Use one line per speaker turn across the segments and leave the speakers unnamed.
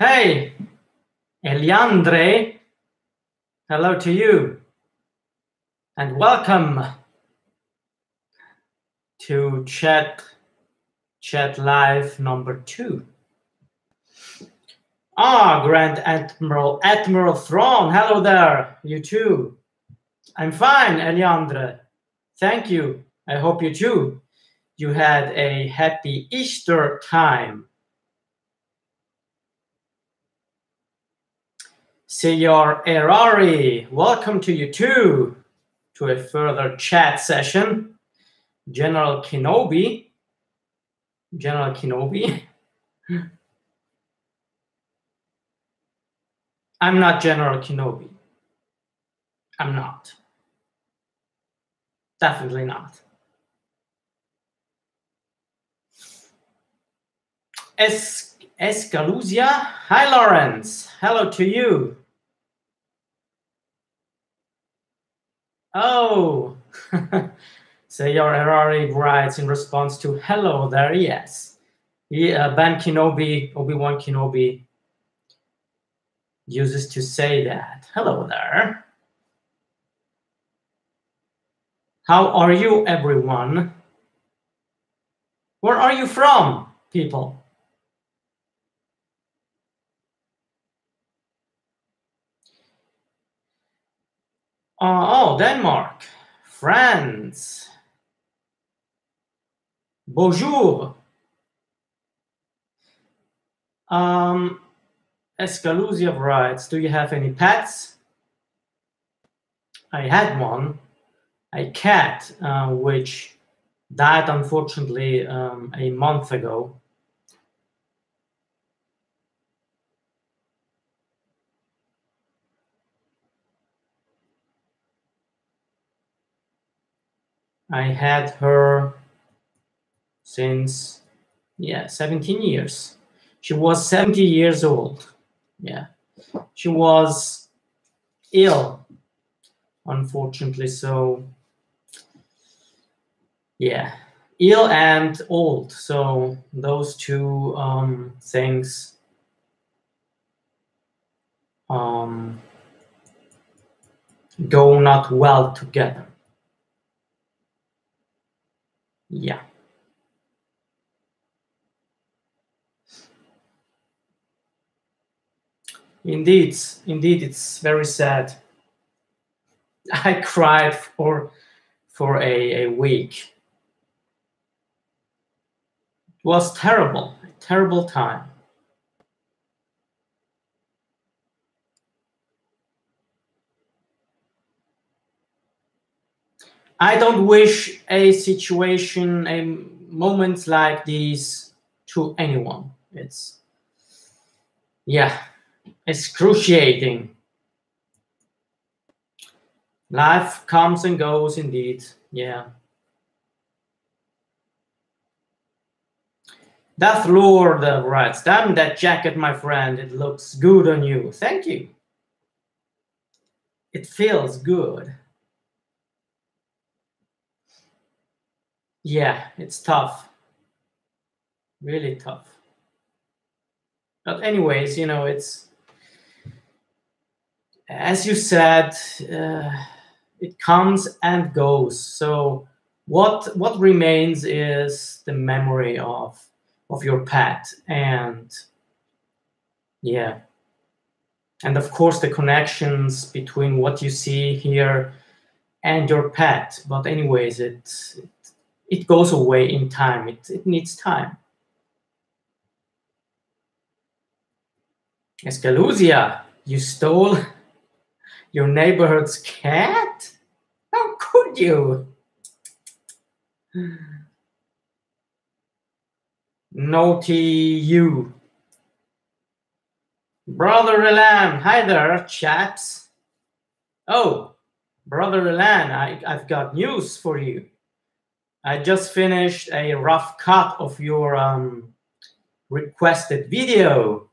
Hey, Eliandre, hello to you, and welcome to Chat Live number 2. Grand Admiral Thrawn, hello there, you too. I'm fine, Eliandre, thank you. I hope you too. You had a happy Easter time. Senor Erari, welcome to you too, to a further chat session. General Kenobi. I'm not General Kenobi. I'm not. Definitely not. Escaluzia. Hi, Lawrence. Hello to you. Oh. Senor Erari writes in response to hello there, yes. Ben Kenobi, Obi-Wan Kenobi uses to say that. Hello there. How are you, everyone? Where are you from, people? Oh, Denmark, France. Bonjour. Escaluzia writes, do you have any pets? I had one, a cat, which died unfortunately a month ago. I had her since, 17 years. She was 70 years old. Yeah, she was ill, unfortunately. So, yeah, ill and old. So those two things go not well together. Yeah. Indeed, it's very sad. I cried for a week. It was terrible, a terrible time. I don't wish a situation, a moment like these to anyone. It's, excruciating. Life comes and goes, indeed. Yeah. Death Lord writes, damn that jacket, my friend. It looks good on you. Thank you. It feels good. Yeah, it's tough. Really tough. But anyways, it's, as you said, it comes and goes. So what remains is the memory of your pet, and and of course the connections between what you see here and your pet. But anyways, it goes away in time. It needs time. Escaluzia, you stole your neighborhood's cat? How could you? Naughty you. Brother Elan, hi there, chaps. Oh, Brother Elan, I've got news for you. I just finished a rough cut of your requested video.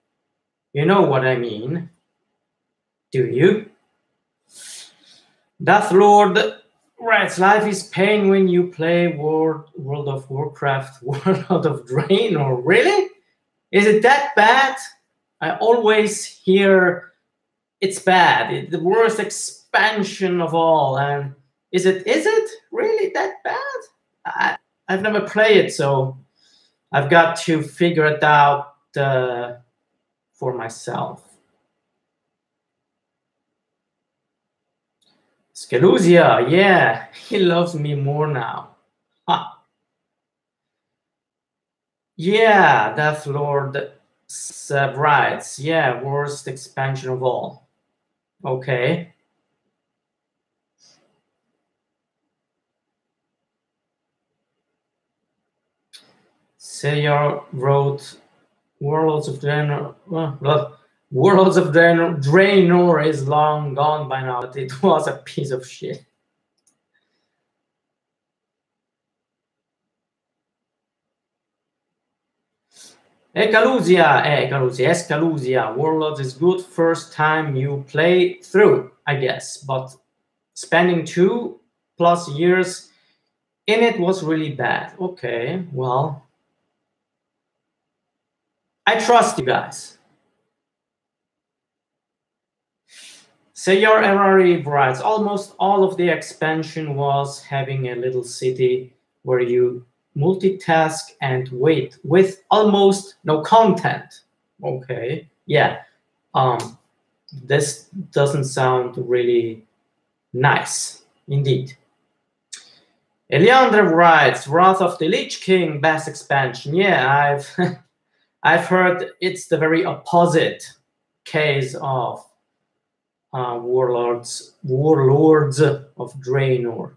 You know what I mean, do you? Death Lord writes, life is pain when you play World of Warcraft, World of Draenor. Really? Is it that bad? I always hear it's bad, the worst expansion of all. And is it really that bad? I've never played it, so I've got to figure it out for myself. Scaluzia, yeah, he loves me more now. Huh. Yeah, Death Lord writes, yeah, worst expansion of all. Okay. Sayar wrote Worlds of Draenor. Worlds of Draenor is long gone by now, but it was a piece of shit. Escaluzia. Warlords is good first time you play through, I guess, but spending 2+ years in it was really bad. Okay, well, I trust you guys. Sayar Erari writes, almost all of the expansion was having a little city where you multitask and wait with almost no content. Okay, yeah. This doesn't sound really nice, indeed. Eliandra writes, Wrath of the Lich King, best expansion. Yeah, I've heard it's the very opposite case of Warlords of Draenor.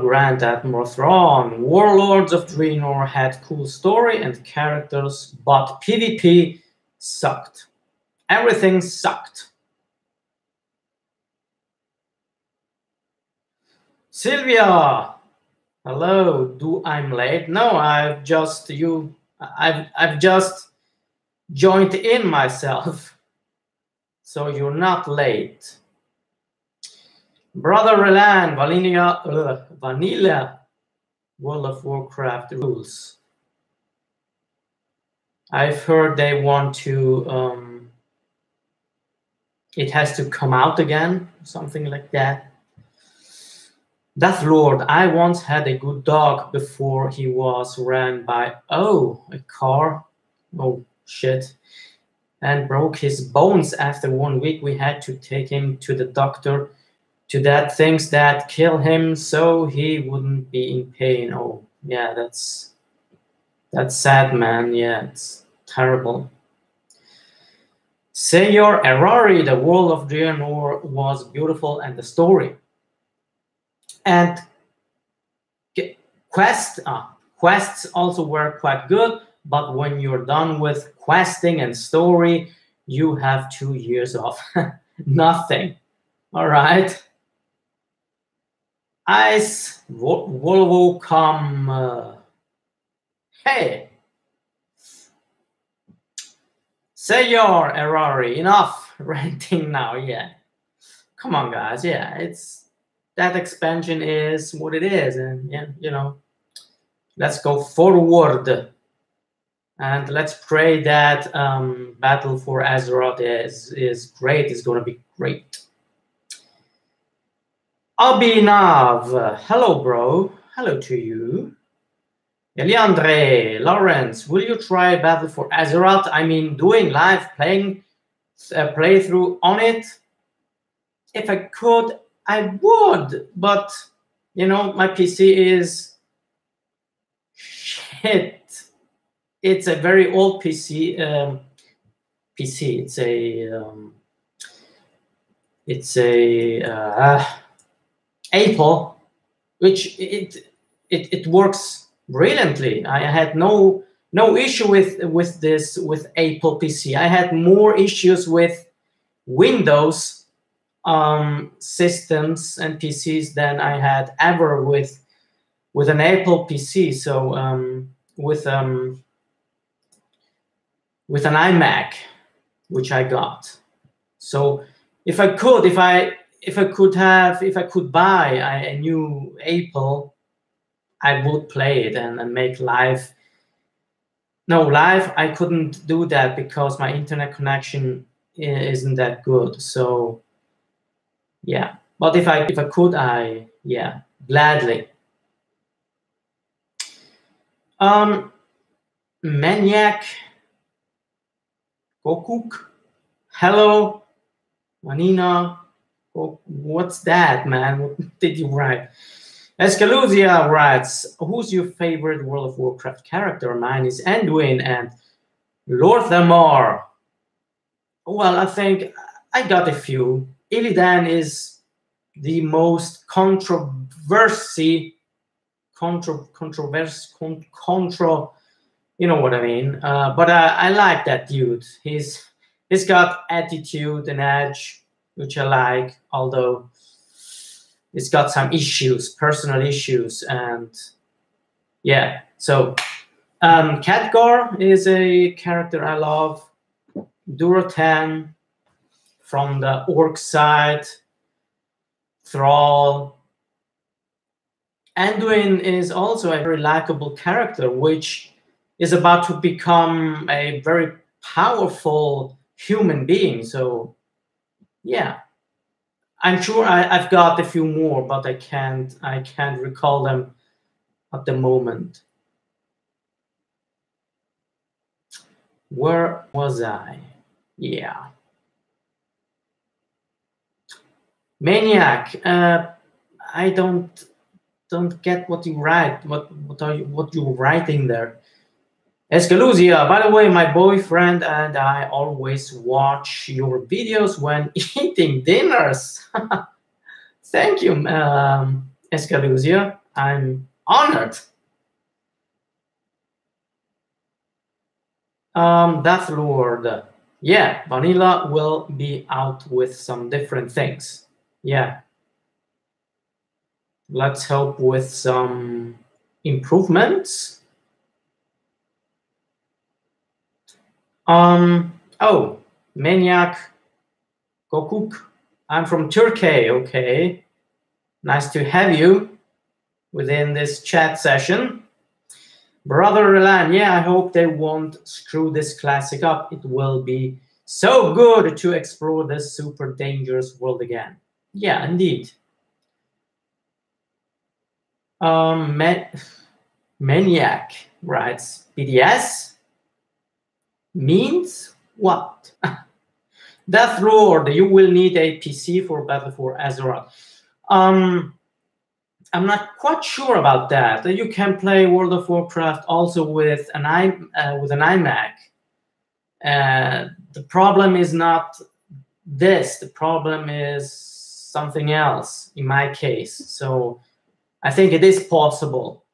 Grand Admiral Thrawn. Warlords of Draenor had cool story and characters, but PvP sucked. Everything sucked. Sylvia, hello. Do I'm late? No, I've just joined in myself, so you're not late. Brother Relan, Vanilla World of Warcraft rules. I've heard they want to, it has to come out again, something like that. Death Lord, I once had a good dog before he was ran by, a car. Oh, shit. And broke his bones after 1 week. We had to take him to the doctor to that things that kill him so he wouldn't be in pain. Oh, yeah, that's sad, man. Yeah, it's terrible. Sayar Erari, the world of Draenor was beautiful and the story. And quests also were quite good, but when you're done with questing and story, you have 2 years of nothing. All right. Ice Volvo come. Hey, Sayar Erari, enough ranting now. Yeah, come on, guys. Yeah, it's that expansion is what it is, and yeah, you know, let's go forward and let's pray that Battle for Azeroth is great. It's going to be great. Abhinav, hello, bro. Hello to you. Eliandre, Lawrence, will you try Battle for Azeroth? I mean, doing live playthrough on it. If I could, I would, but you know, my PC is shit. It's a very old PC. It's a Apple, which it works brilliantly. I had no issue with this with Apple PC. I had more issues with Windows systems and PCs than I had ever with an Apple PC. So with an iMac, which I got. So if I could buy a new Apple, I would play it and make live. No, live I couldn't do that because my internet connection isn't that good. So yeah, but if I could, yeah, gladly. Maniac Kokuk, hello, Manina. Oh, what's that, man? What did you write? Escaluzia writes, who's your favorite World of Warcraft character? Mine is Anduin and Lorthamar. Well, I think I got a few. Illidan is the most you know what I mean. But I like that dude. He's got attitude and edge, which I like, although it's got some issues, personal issues, and yeah. So Khadgar is a character I love. Duratan from the orc side. Thrall. Anduin is also a very likable character, which is about to become a very powerful human being. So yeah, I'm sure I've got a few more, but I can't recall them at the moment. Where was I? Yeah. Maniac. I don't get what you write. What you're writing there? Escaluzia, by the way, my boyfriend and I always watch your videos when eating dinners. Thank you, Escaluzia. I'm honored. Death Lord. Yeah, Vanilla will be out with some different things. Yeah. Let's hope with some improvements. Oh, Maniac Gokuk. I'm from Turkey. Okay. Nice to have you within this chat session. Brother Relan, yeah, I hope they won't screw this classic up. It will be so good to explore this super dangerous world again. Yeah, indeed. Maniac writes, BDS means what? Death Lord, you will need a PC for Battle for Azeroth. I'm not quite sure about that. You can play World of Warcraft also with an iMac. The problem is not this. The problem is something else in my case. So I think it is possible.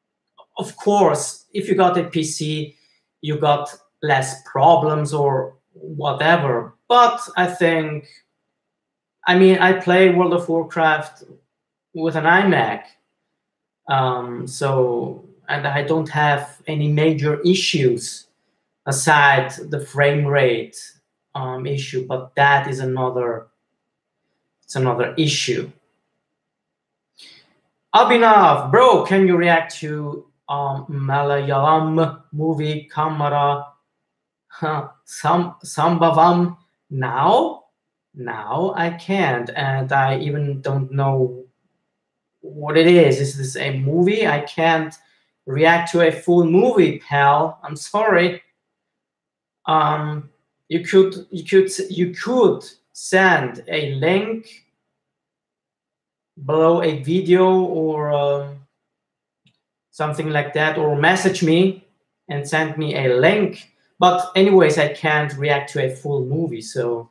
Of course, if you got a PC, you got less problems or whatever. But I think, I mean, I play World of Warcraft with an iMac. And I don't have any major issues aside the frame rate issue, but that is another issue. Abhinav, bro, can you react to Malayalam movie Kamara Sambhavam now? Now I can't, and I even don't know what it is. Is this a movie? I can't react to a full movie, pal. I'm sorry. You could send a link below a video or something like that, or message me and send me a link. But anyways, I can't react to a full movie. So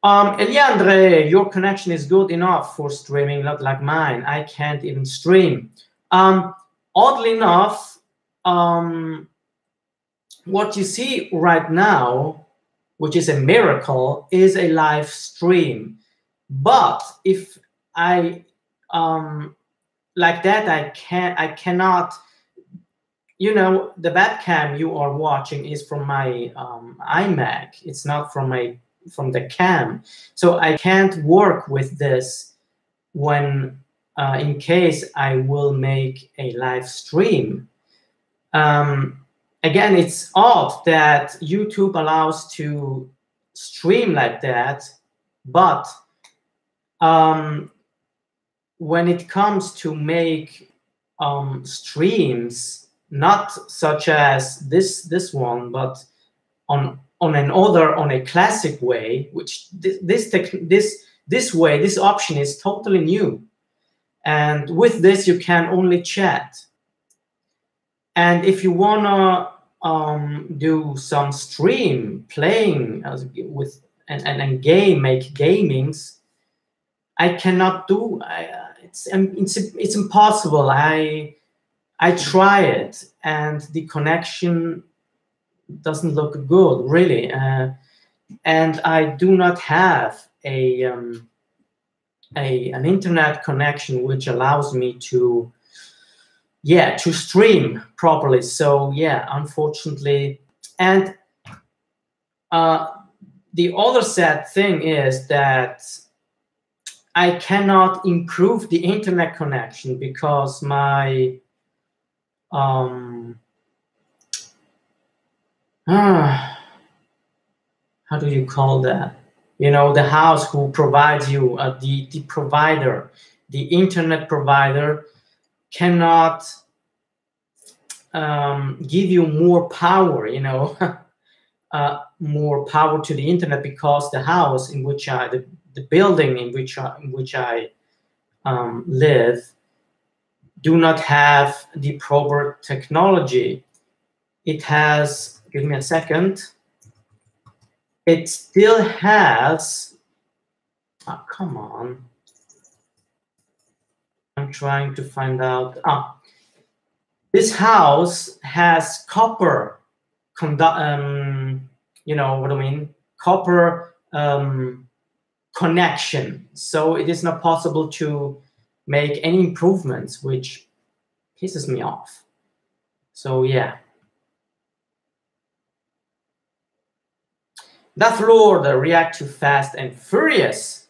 Eliandre, your connection is good enough for streaming, not like mine. I can't even stream. Oddly enough, what you see right now, which is a miracle, is a live stream. But if I like that, I cannot. You know, the webcam you are watching is from my iMac. It's not from the cam, so I can't work with this when in case I will make a live stream. Again, it's odd that YouTube allows to stream like that, but when it comes to make streams, not such as this one, but on a classic way, which this option is totally new, and with this you can only chat. And if you wanna do some stream playing with and make gamings, I cannot do. It's impossible. I try it, and the connection doesn't look good, really. And I do not have an internet connection which allows me to stream properly. So yeah, unfortunately. And the other sad thing is that I cannot improve the internet connection because my how do you call that? You know, the house who provides you, the provider, the internet provider cannot give you more power, you know, more power to the internet, because the house in which the building in which I live do not have the proper technology. It has, give me a second, it still has, oh, come on, I'm trying to find out. This house has copper, you know what I mean, copper connection. So it is not possible to make any improvements, which pisses me off. So yeah. Death Lord, react to Fast and Furious.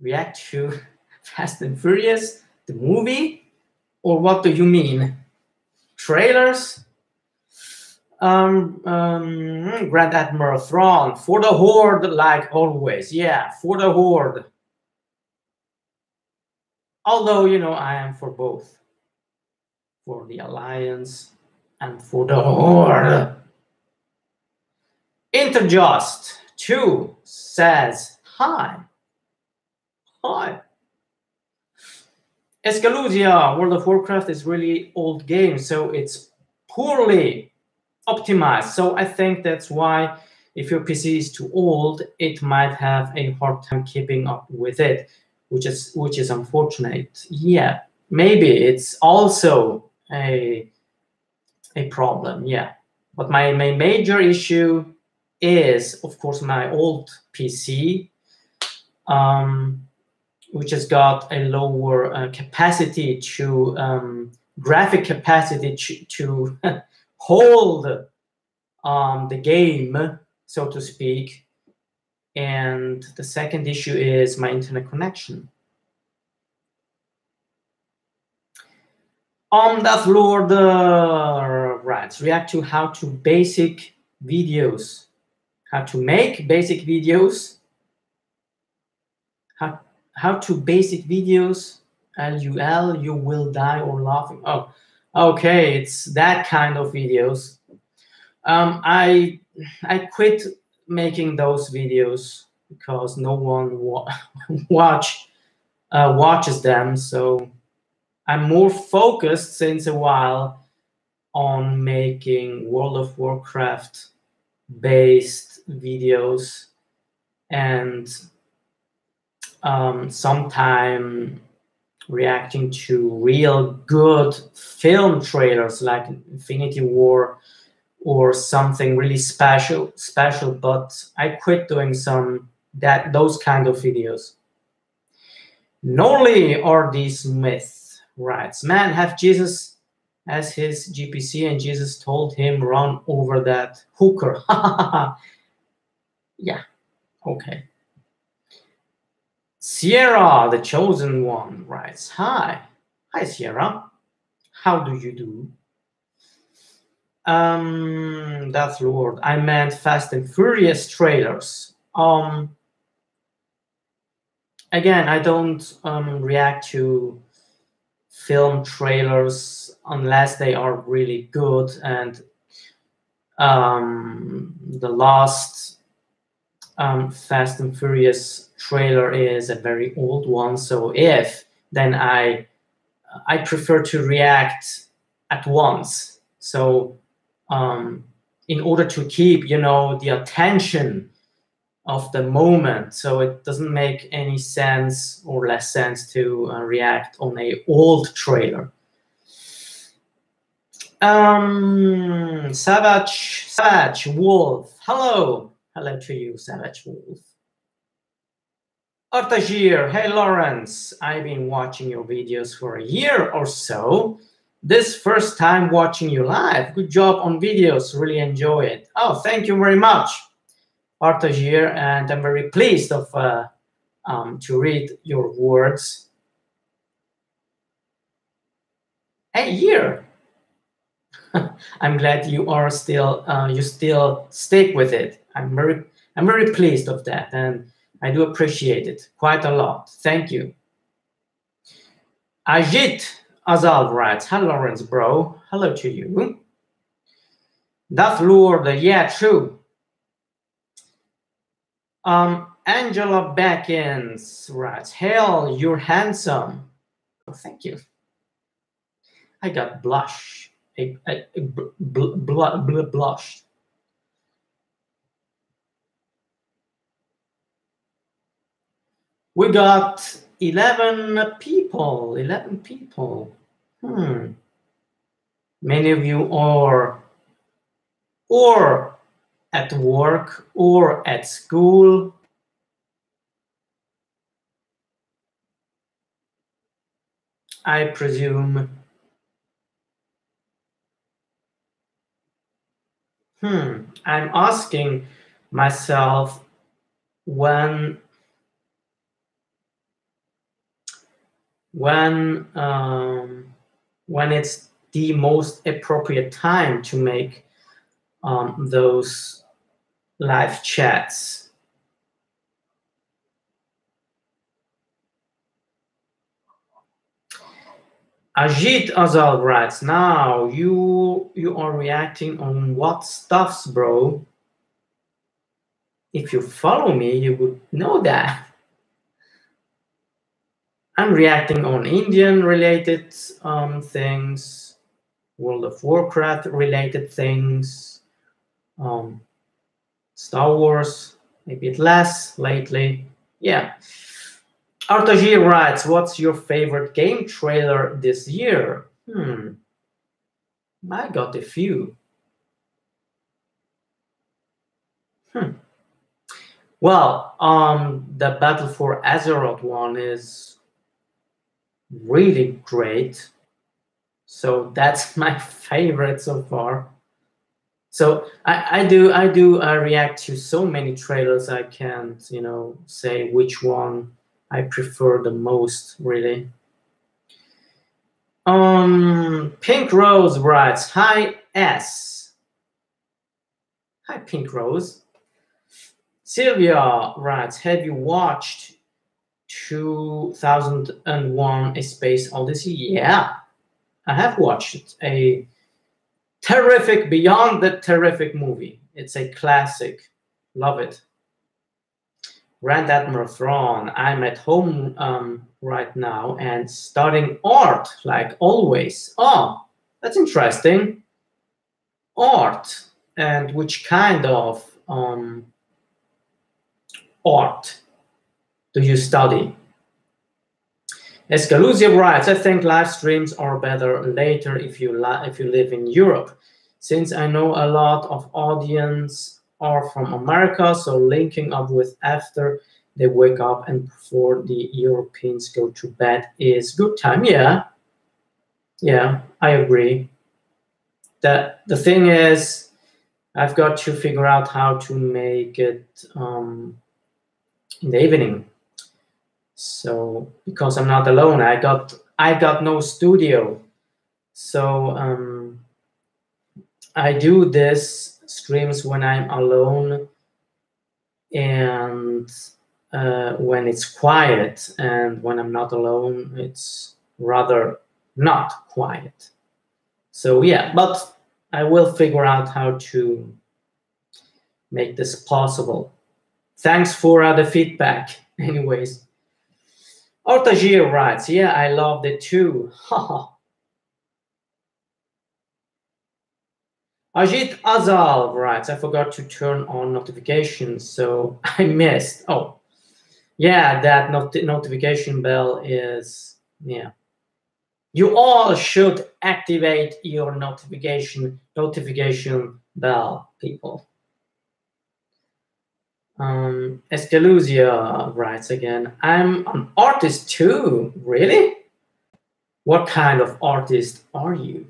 React to Fast and Furious, the movie? Or what do you mean? Trailers? Grand Admiral Thrawn, for the Horde, like always. Yeah, for the Horde. Although, you know, I am for both. For the Alliance and for the Horde. Interjust 2 says, hi. Hi. Escalusia, World of Warcraft is really old game, so it's poorly optimized. So I think that's why, if your PC is too old, it might have a hard time keeping up with it, which is unfortunate. Yeah, maybe it's also a problem. Yeah, but my major issue is, of course, my old PC, which has got a lower capacity to graphic capacity to hold the game, so to speak. And the second issue is my internet connection. Death Lord writes, react to how to basic videos. How to make basic videos. How to basic videos. LUL, you will die or laughing. Oh, okay, it's that kind of videos. I quit making those videos because no one watches them. So I'm more focused since a while on making World of Warcraft based videos, and sometime reacting to real good film trailers like Infinity War or something really special. But I quit doing those kind of videos. Noli or these myths writes, man, have Jesus as his GPC and Jesus told him run over that hooker. Yeah, okay. Sierra, the chosen one, writes, hi. Hi, Sierra. How do you do? That's Lord. I meant Fast and Furious trailers. Again, I don't react to film trailers unless they are really good, and the last Fast and Furious trailer is a very old one. So then I prefer to react at once. So in order to keep, the attention of the moment, so it doesn't make any sense or less sense to react on a old trailer. Savage Wolf. Hello to you, Savage Wolf. Artagir, hey Lawrence, I've been watching your videos for a year or so. This first time watching you live. Good job on videos, really enjoy it. Oh, thank you very much, Artagir, and I'm very pleased to read your words. A year. I'm glad you are still you still stick with it. I'm very pleased of that, and I do appreciate it quite a lot. Thank you. Ajit Azal writes, hello Lawrence bro. Hello to you. That's Lord, yeah, true. Angela Beckins writes, hell, you're handsome. Oh, thank you. I got blush. Blushed. We got 11 people. Many of you are or at work or at school. I presume. I'm asking myself when it's the most appropriate time to make those live chats. Ajit Azal writes, now you are reacting on what stuffs, bro? If you follow me, you would know that. I'm reacting on Indian related things, World of Warcraft related things, Star Wars, maybe less lately. Yeah. Artaji writes, what's your favorite game trailer this year? I got a few. Well, the Battle for Azeroth one is really great. So that's my favorite so far. So I do react to so many trailers. I can't, say which one I prefer the most, really. Pink Rose writes, hi S. Hi Pink Rose. Sylvia writes, have you watched 2001 A Space Odyssey? Yeah, I have watched it. A terrific, beyond the terrific movie. It's a classic. Love it. Grand Admiral Thrawn, I'm at home right now and studying art, like always. Oh, that's interesting. Art. And which kind of art do you study? Escaluzia writes, I think live streams are better later if you live in Europe. Since I know a lot of audience are from America, so linking up with after they wake up and before the Europeans go to bed is good time. Yeah, I agree. The thing is, I've got to figure out how to make it in the evening. So because I'm not alone, I got no studio. So I do this streams when I'm alone and when it's quiet, and when I'm not alone, it's rather not quiet. So yeah, but I will figure out how to make this possible. Thanks for the feedback. Anyways, Ortagir writes, yeah, I loved it too. Ajit Azal writes, I forgot to turn on notifications, so I missed. Oh, yeah, that notification bell is, yeah. You all should activate your notification bell, people. Escaluzia writes again, I'm an artist too. Really? What kind of artist are you?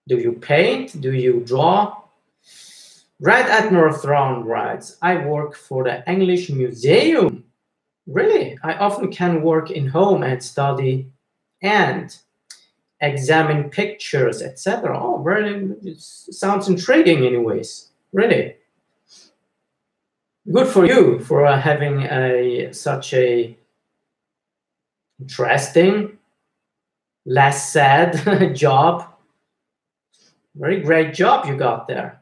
Do you paint? Do you draw? Right Admiral Thrawn writes, I work for the English Museum. Really? I often can work in home and study and examine pictures, etc. Oh, really? It sounds intriguing anyways. Really? Good for you for having such a interesting, less sad job. Very great job you got there.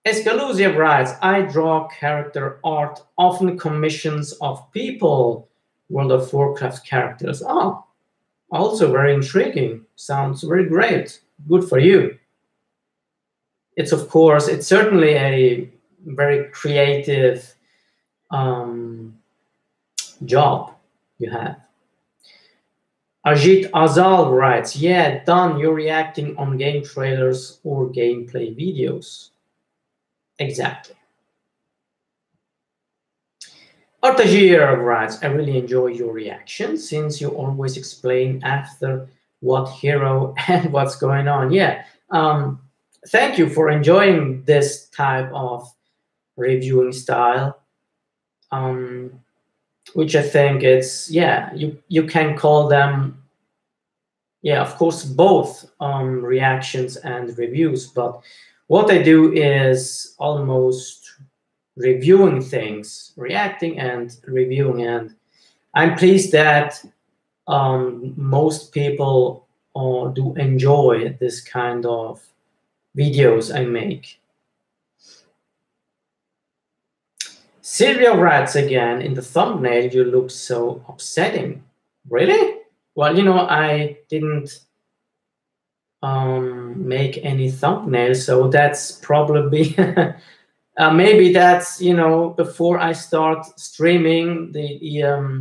Escaluzia writes, I draw character art, often commissions of people, World of Warcraft characters. Oh, also very intriguing. Sounds very great. Good for you. It's certainly a very creative job you have. Ajit Azal writes, yeah, done. You're reacting on game trailers or gameplay videos. Exactly. Artagir writes, I really enjoy your reaction since you always explain after what hero and what's going on. Yeah. Thank you for enjoying this type of reviewing style, which I think it's, yeah, you can call them, yeah, of course, both reactions and reviews. But what I do is almost reviewing things, reacting and reviewing. And I'm pleased that most people do enjoy this kind of videos I make. Sylvia writes again, in the thumbnail, you look so upsetting. Really? Well, I didn't make any thumbnails, so that's probably maybe that's, before I start streaming, the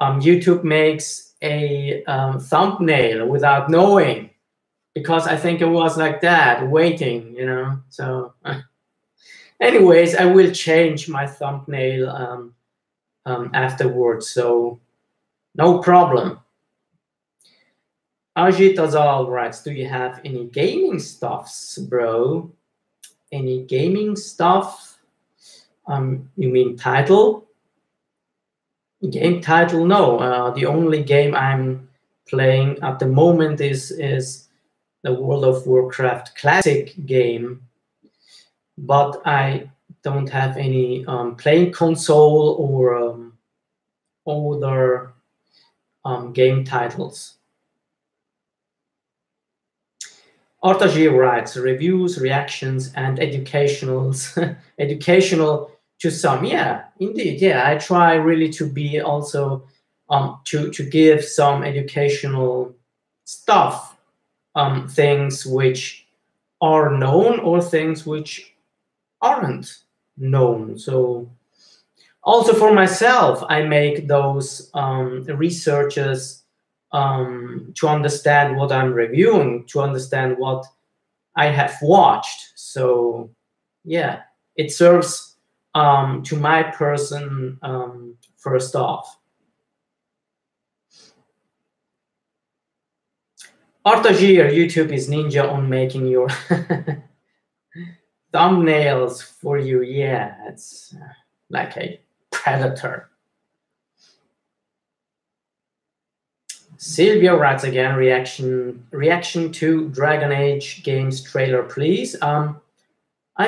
YouTube makes a thumbnail without knowing, because I think it was like that, waiting, so anyways, I will change my thumbnail afterwards, so no problem. Ajit Azal writes, do you have any gaming stuffs, bro? Any gaming stuff? You mean title? Game title? No. The only game I'm playing at the moment is the World of Warcraft classic game, but I don't have any playing console or other game titles. Artagir writes, reviews, reactions, and educational to some. Yeah, indeed. Yeah, I try really to be also to give some educational stuff, things which are known or things which aren't known. So also for myself, I make those researches to understand what I'm reviewing, to understand what I have watched. So yeah, it serves to my person first off. Artagir, YouTube is ninja on making your thumbnails for you. Yeah, it's like Predator. Sylvia writes again, reaction to Dragon Age games trailer, please. I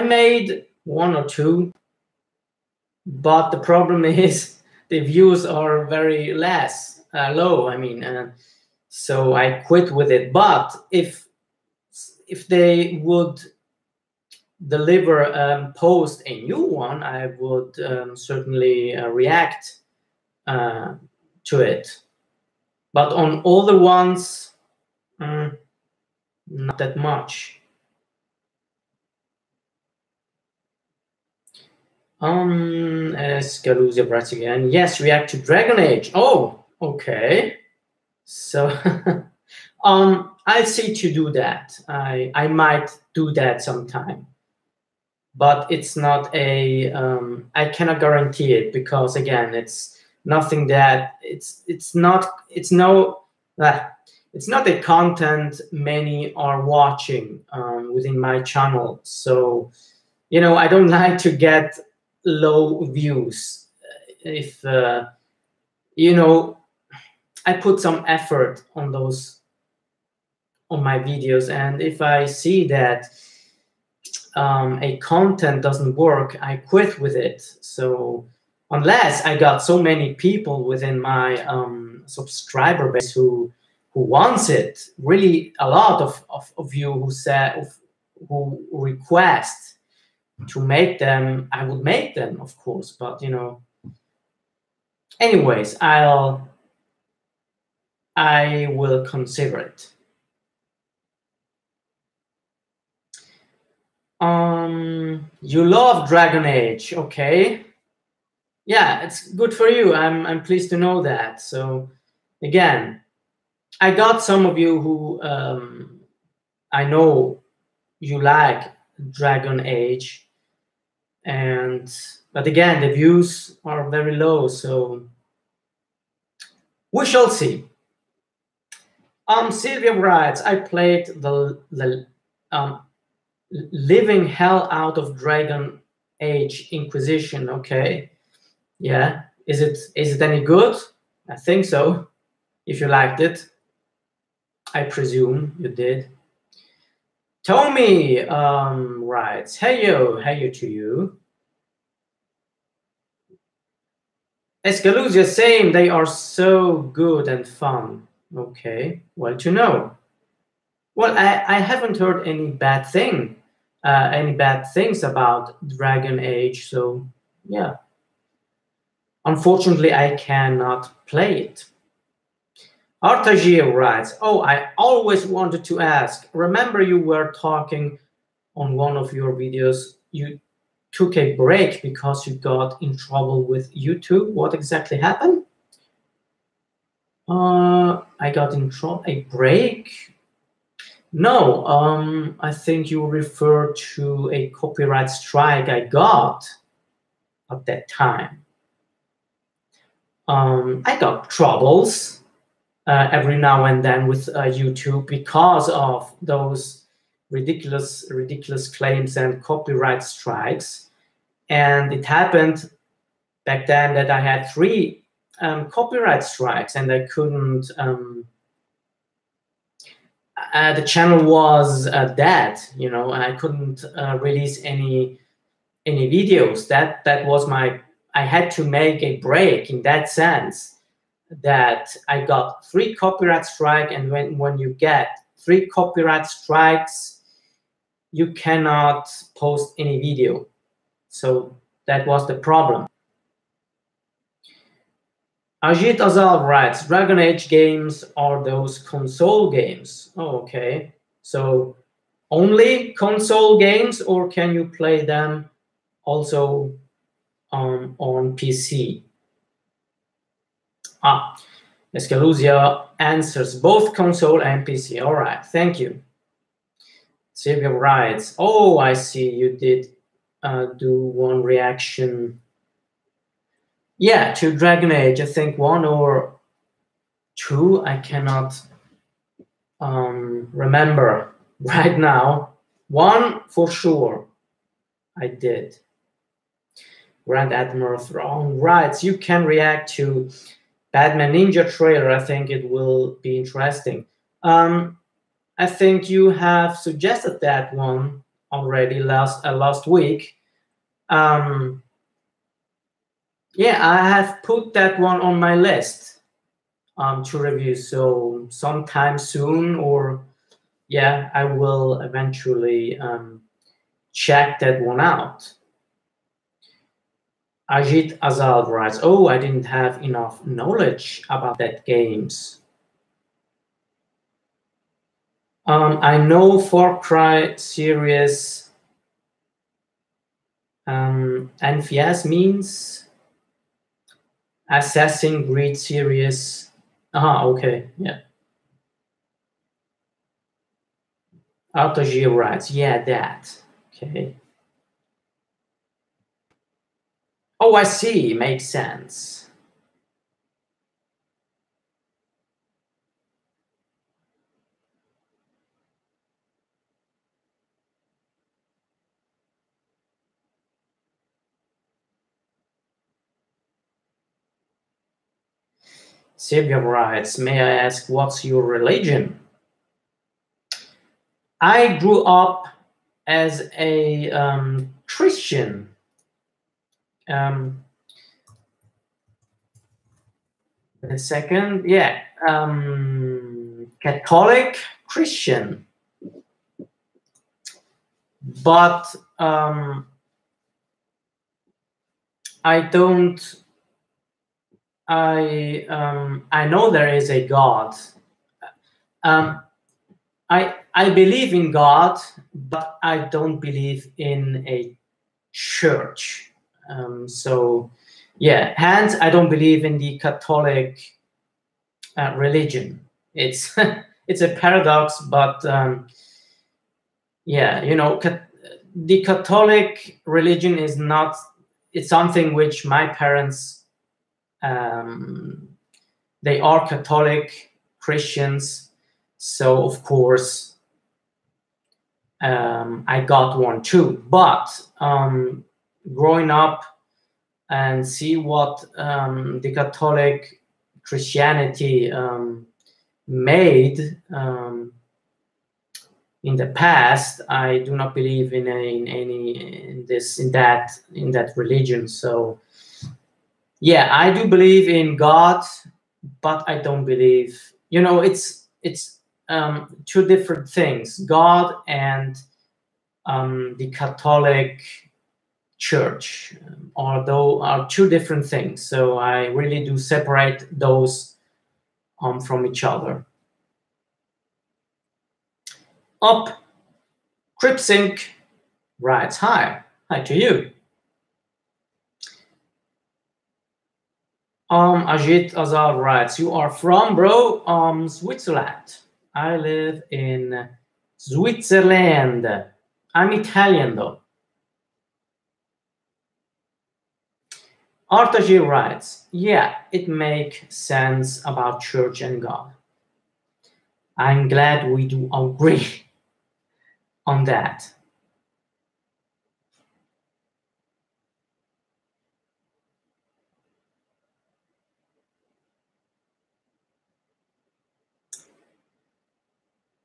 made 1 or 2, but the problem is the views are very low. I mean, so I quit with it. But if they would deliver post a new one, I would certainly react to it. But on older ones, not that much. Scaluzia writes again. Yes, react to Dragon Age. Oh, okay. So I'll see to do that. I might do that sometime, but it's not a I cannot guarantee it, because again, it's nothing that it's not a content many are watching within my channel. So you know, I don't like to get low views. If you know, I put some effort on my videos, and if I see that a content doesn't work, I quit with it. So unless I got so many people within my subscriber base who wants it, really a lot of you who request to make them, I would make them, of course. But you know, anyways, I will consider it. You love Dragon Age, okay? Yeah, it's good for you. I'm pleased to know that. So again, I got some of you who I know you like Dragon Age, but again, the views are very low, so we shall see. Sylvia writes, I played the living hell out of Dragon Age Inquisition. Okay, yeah. Is it any good? I think so. If you liked it, I presume you did. Tommy writes, hey yo to you. Escaluzia saying they are so good and fun. Okay, well to know. Well, I haven't heard any bad things about Dragon Age, so yeah. Unfortunately, I cannot play it. Artagir writes, oh, I always wanted to ask. Remember you were talking on one of your videos, you took a break because you got in trouble with YouTube. What exactly happened? I got in trouble, a break? No, I think you refer to a copyright strike I got at that time. I got troubles every now and then with YouTube because of those ridiculous claims and copyright strikes. And it happened back then that I had 3 copyright strikes, and I couldn't. The channel was dead, you know, and I couldn't release any videos. That was I had to make a break in that sense, that I got 3 copyright strikes, and when you get 3 copyright strikes, you cannot post any video. So that was the problem. Ajit Azal writes, Dragon Age games are those console games. Oh, okay. So only console games, or can you play them also on PC? Escaluzia answers both console and PC. All right, thank you. Sylvia writes, oh, I see you did do one reaction. Yeah, to Dragon Age, I think 1 or 2, I cannot remember right now. 1 for sure, I did. Grand Admiral Thrawn writes, you can react to Batman Ninja trailer. I think it will be interesting. I think you have suggested that one already last week. Yeah, I have put that one on my list to review. So sometime soon, or yeah, I will eventually check that one out. Ajit Azal writes, oh, I didn't have enough knowledge about that games. I know Far Cry series, NFS means Assassin's Creed series. Okay, yeah. AutoG writes, yeah, that. Okay. Oh, I see. Makes sense. Sylvia writes, may I ask what's your religion? I grew up as a Christian. A second, yeah, Catholic Christian, but I don't. I know there is a God. I believe in God, but I don't believe in a church. So yeah, hence I don't believe in the Catholic religion. It's it's a paradox, but yeah, you know, the Catholic religion is not. It's something which my parents, they are Catholic Christians, so of course I got one too. But growing up and see what the Catholic Christianity made in the past, I do not believe in that religion. So yeah, I do believe in God, but I don't believe. You know, it's two different things: God and the Catholic Church, although are two different things. So I really do separate those from each other. Up, Cripsync writes, hi to you. Ajit Azal writes, you are from, bro, Switzerland. I live in Switzerland. I'm Italian though. Artaji writes, yeah, it makes sense about church and God. I'm glad we do agree on that.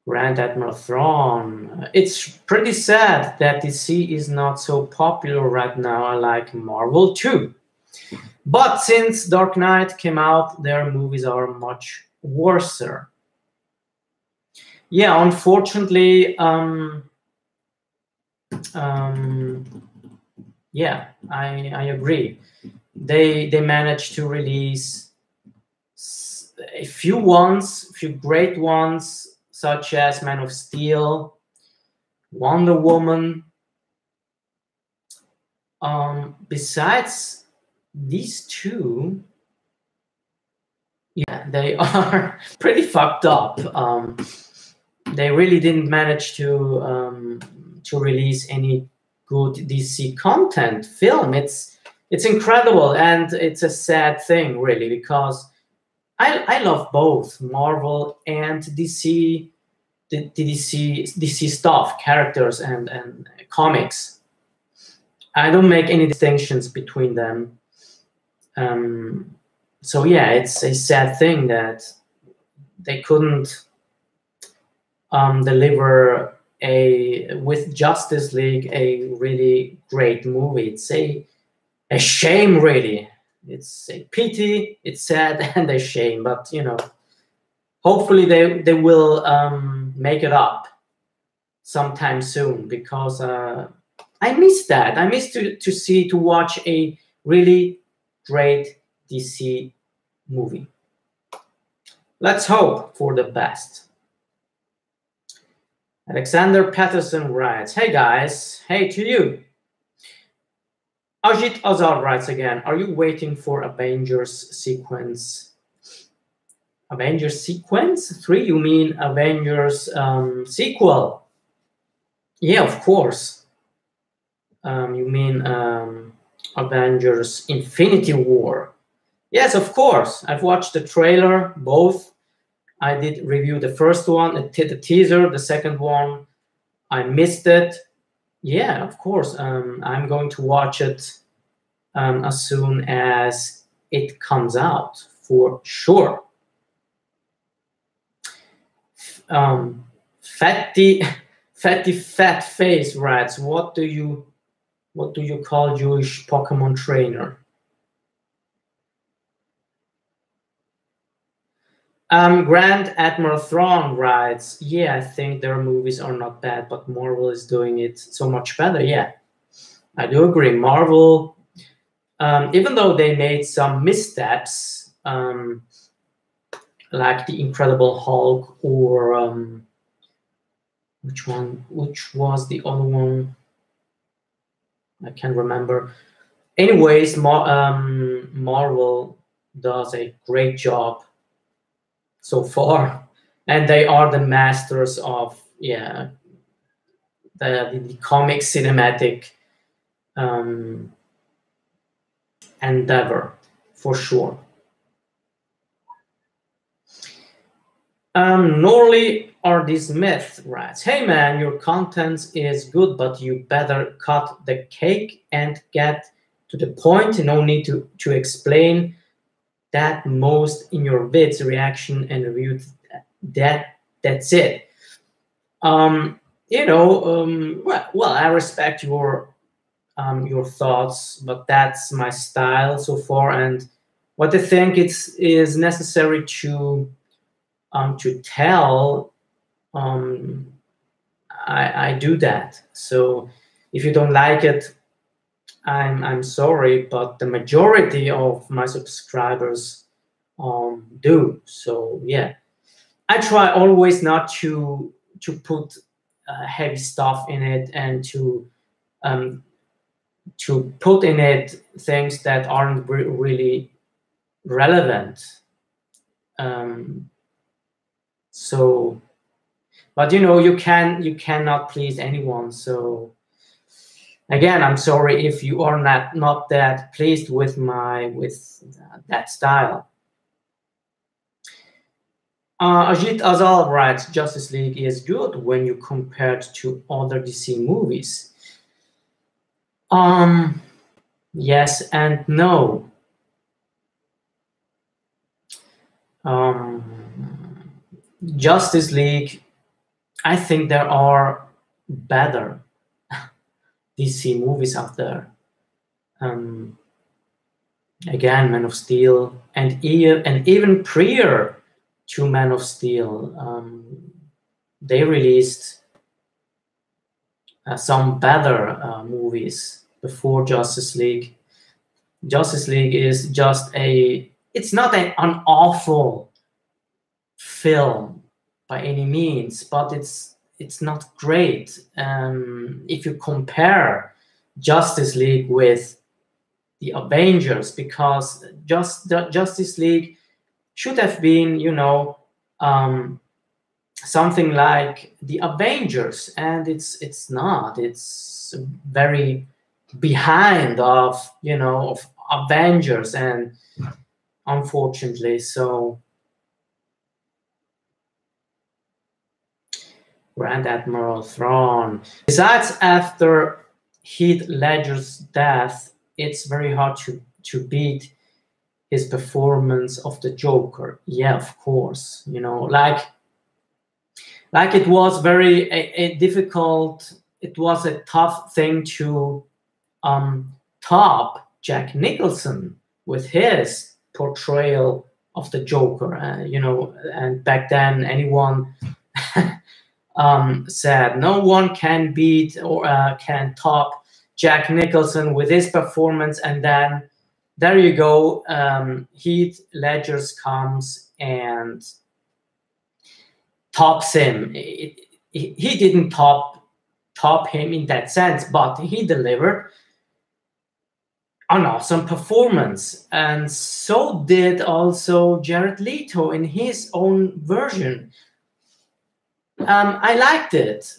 Grand Admiral Thrawn. It's pretty sad that DC is not so popular right now. I like Marvel too. But since Dark Knight came out, their movies are much worse. Yeah, unfortunately, yeah, I agree. They managed to release a few great ones, such as Man of Steel, Wonder Woman. Besides these two, yeah, they are pretty fucked up. They really didn't manage to release any good DC content film. It's incredible, and it's a sad thing, really, because I love both Marvel and DC, the DC stuff, characters and comics. I don't make any distinctions between them. So yeah, it's a sad thing that they couldn't deliver with Justice League a really great movie. It's a shame, really. It's a pity, it's sad, and a shame. But you know, hopefully they will make it up sometime soon, because I miss that. I miss to watch a really great DC movie. Let's hope for the best. Alexander Patterson writes, "Hey guys, hey to you." Ajit Azar writes again, "Are you waiting for Avengers sequence? Avengers sequence 3? You mean Avengers sequel? Yeah, of course. You mean Avengers Infinity War? Yes, of course. I've watched the trailer, both. I did review the first one, the teaser, the second one. I missed it. Yeah, of course. I'm going to watch it as soon as it comes out, for sure. Fatty fat face writes, what do you call Jewish Pokemon trainer? Grand Admiral Thrawn writes, yeah, I think their movies are not bad, but Marvel is doing it so much better. Yeah, I do agree. Marvel, even though they made some missteps, like the Incredible Hulk, or which was the other one? I can't remember. Anyways, Marvel does a great job so far, and they are the masters of the comic cinematic endeavor, for sure. Norley R.D. Smith writes, hey man, your content is good, but you better cut the cake and get to the point. No need to explain that most in your vids, reaction and review. That's it. Well, I respect your thoughts, but that's my style so far, and what I think is necessary to tell, I do that. So if you don't like it, I'm sorry, but the majority of my subscribers do. So yeah, I try always not to put heavy stuff in it, and to put in it things that aren't really relevant. So, but you know, you cannot please anyone. So again, I'm sorry if you are not that pleased with that style. Ajit Azal writes, Justice League is good when you compare it to other DC movies. Yes and no. Justice League, I think there are better DC movies out there. Again, Man of Steel, and even prior to Man of Steel, they released some better movies before Justice League. Justice League is just it's not an awful film by any means, but it's not great. If you compare Justice League with the Avengers, because Justice League should have been, something like the Avengers, and it's not. It's very behind of Avengers, and unfortunately so. Grand Admiral Thrawn. Besides, after Heath Ledger's death, it's very hard to beat his performance of the Joker. Yeah, of course. You know, like it was very a difficult. It was a tough thing to top Jack Nicholson with his portrayal of the Joker. You know, and back then anyone said no one can beat or can top Jack Nicholson with his performance, and then there you go, Heath Ledger comes and tops him. He didn't top him in that sense, but he delivered an awesome performance, and so did also Jared Leto in his own version. I liked it.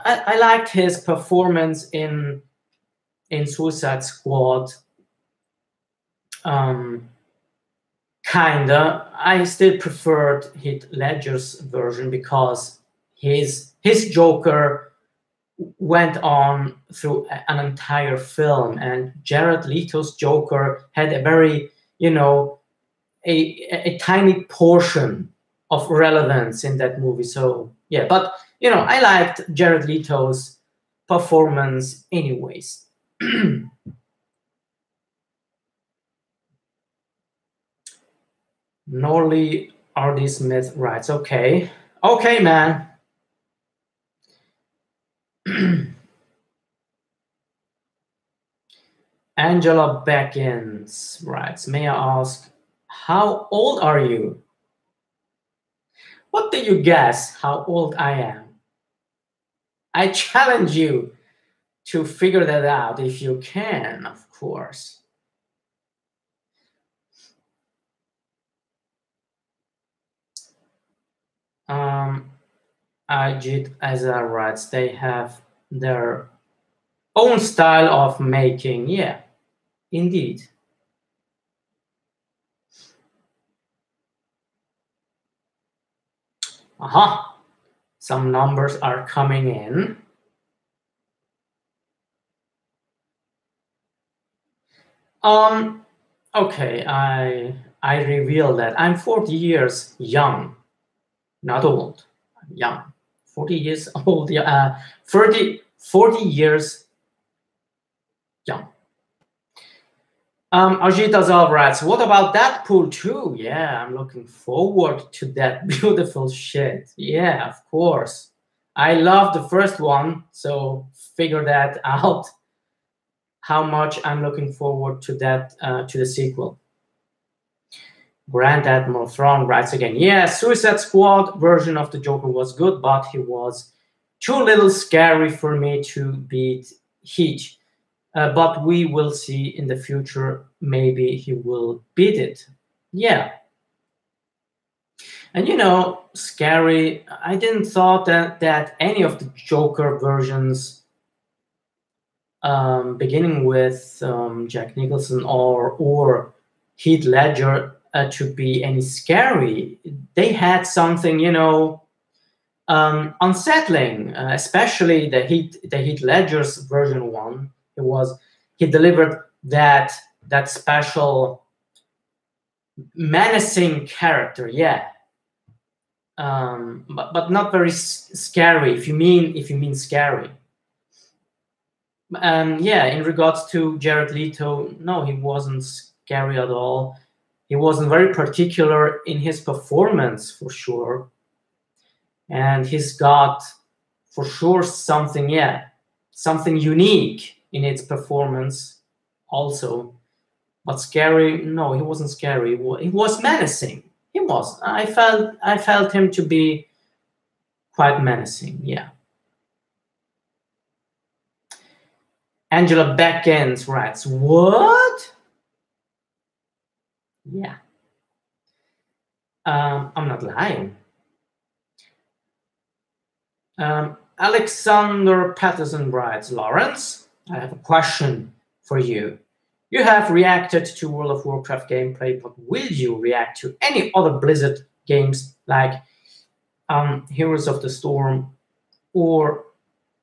I liked his performance in Suicide Squad. Kinda. I still preferred Heath Ledger's version because his Joker went on through an entire film, and Jared Leto's Joker had a very, you know, a tiny portion of relevance in that movie. So yeah, but you know, I liked Jared Leto's performance anyways. Norley R.D. Smith writes, okay, man. Angela Beckins writes, may I ask, how old are you? What do you guess how old I am? I challenge you to figure that out if you can, of course. Ajit Azar writes, they have their own style of making. Yeah, indeed. Aha, some numbers are coming in. Okay, I reveal that I'm 40 years young, not old, I'm young. 40 years old, 40 years young. Ajit Azal writes, what about Deadpool 2? Yeah, I'm looking forward to that beautiful shit. Yeah, of course. I love the first one, so figure that out, how much I'm looking forward to that, to the sequel. Grand Admiral Thrawn writes again, yeah, Suicide Squad version of the Joker was good, but he was too little scary for me to beat Heath. But we will see in the future, maybe he will beat it. Yeah. And you know, scary, I didn't thought that any of the Joker versions, beginning with Jack Nicholson or Heath Ledger, to be any scary. They had something, you know, unsettling, especially the Heath Ledger's version one. He delivered that special menacing character, yeah, but not very scary. If you mean scary, yeah. In regards to Jared Leto, no, he wasn't scary at all. He wasn't very particular in his performance, for sure, and he's got for sure something, yeah, something unique in its performance also. But scary, no, he wasn't scary. He was menacing. He was. I felt him to be quite menacing, yeah. Angela Beckens writes, what? Yeah. I'm not lying. Alexander Patterson writes, Lawrence, I have a question for you. You have reacted to World of Warcraft gameplay, but will you react to any other Blizzard games like Heroes of the Storm or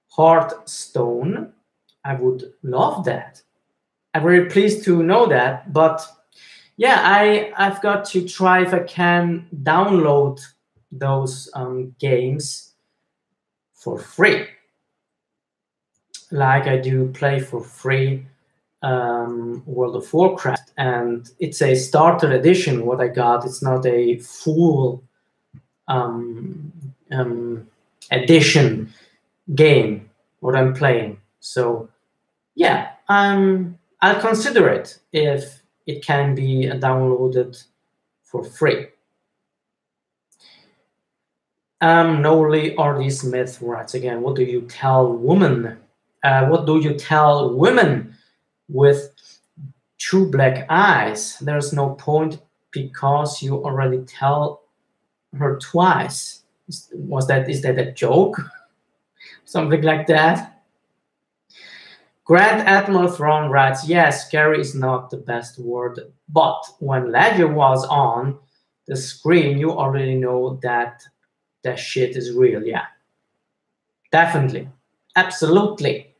Hearthstone? I would love that. I'm very pleased to know that. But yeah, I've got to try if I can download those games for free. Like I do play for free World of Warcraft, and it's a starter edition. What I got, it's not a full edition game what I'm playing. So yeah, I'll consider it if it can be downloaded for free. Nowly R.D. Smith writes again, what do you tell women? What do you tell women with two black eyes? There's no point because you already tell her twice. Is that a joke? Something like that. Grand Admiral Thrawn writes, yes, scary is not the best word, but when Ledger was on the screen, you already know that that shit is real. Yeah, definitely, absolutely.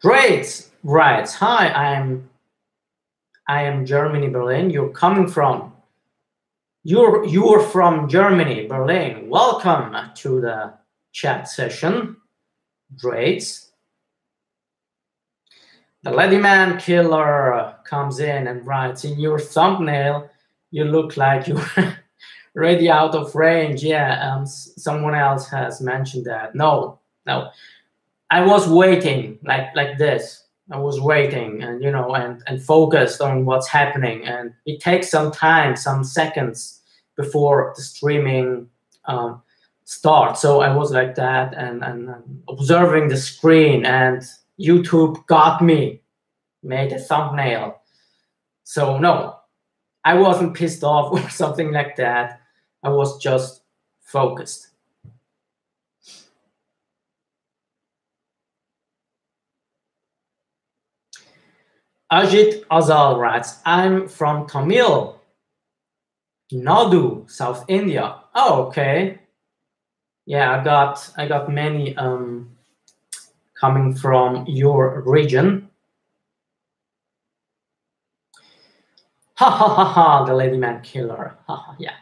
Great writes, hi, I am Germany, Berlin. You're coming from? You're from Germany, Berlin. Welcome to the chat session. Great. The Ladyman Killer comes in and writes, in your thumbnail, you look like you're already out of range. Yeah, someone else has mentioned that. No. I was waiting like this. I was waiting and, you know, and focused on what's happening. And it takes some time, some seconds before the streaming starts. So I was like that and observing the screen, and YouTube got me, made a thumbnail. So no, I wasn't pissed off or something like that. I was just focused. Ajit Azal writes, I'm from Tamil Nadu, South India. Oh, okay. Yeah, I got many coming from your region. Ha ha ha ha, the Ladyman Killer. Ha ha, yeah.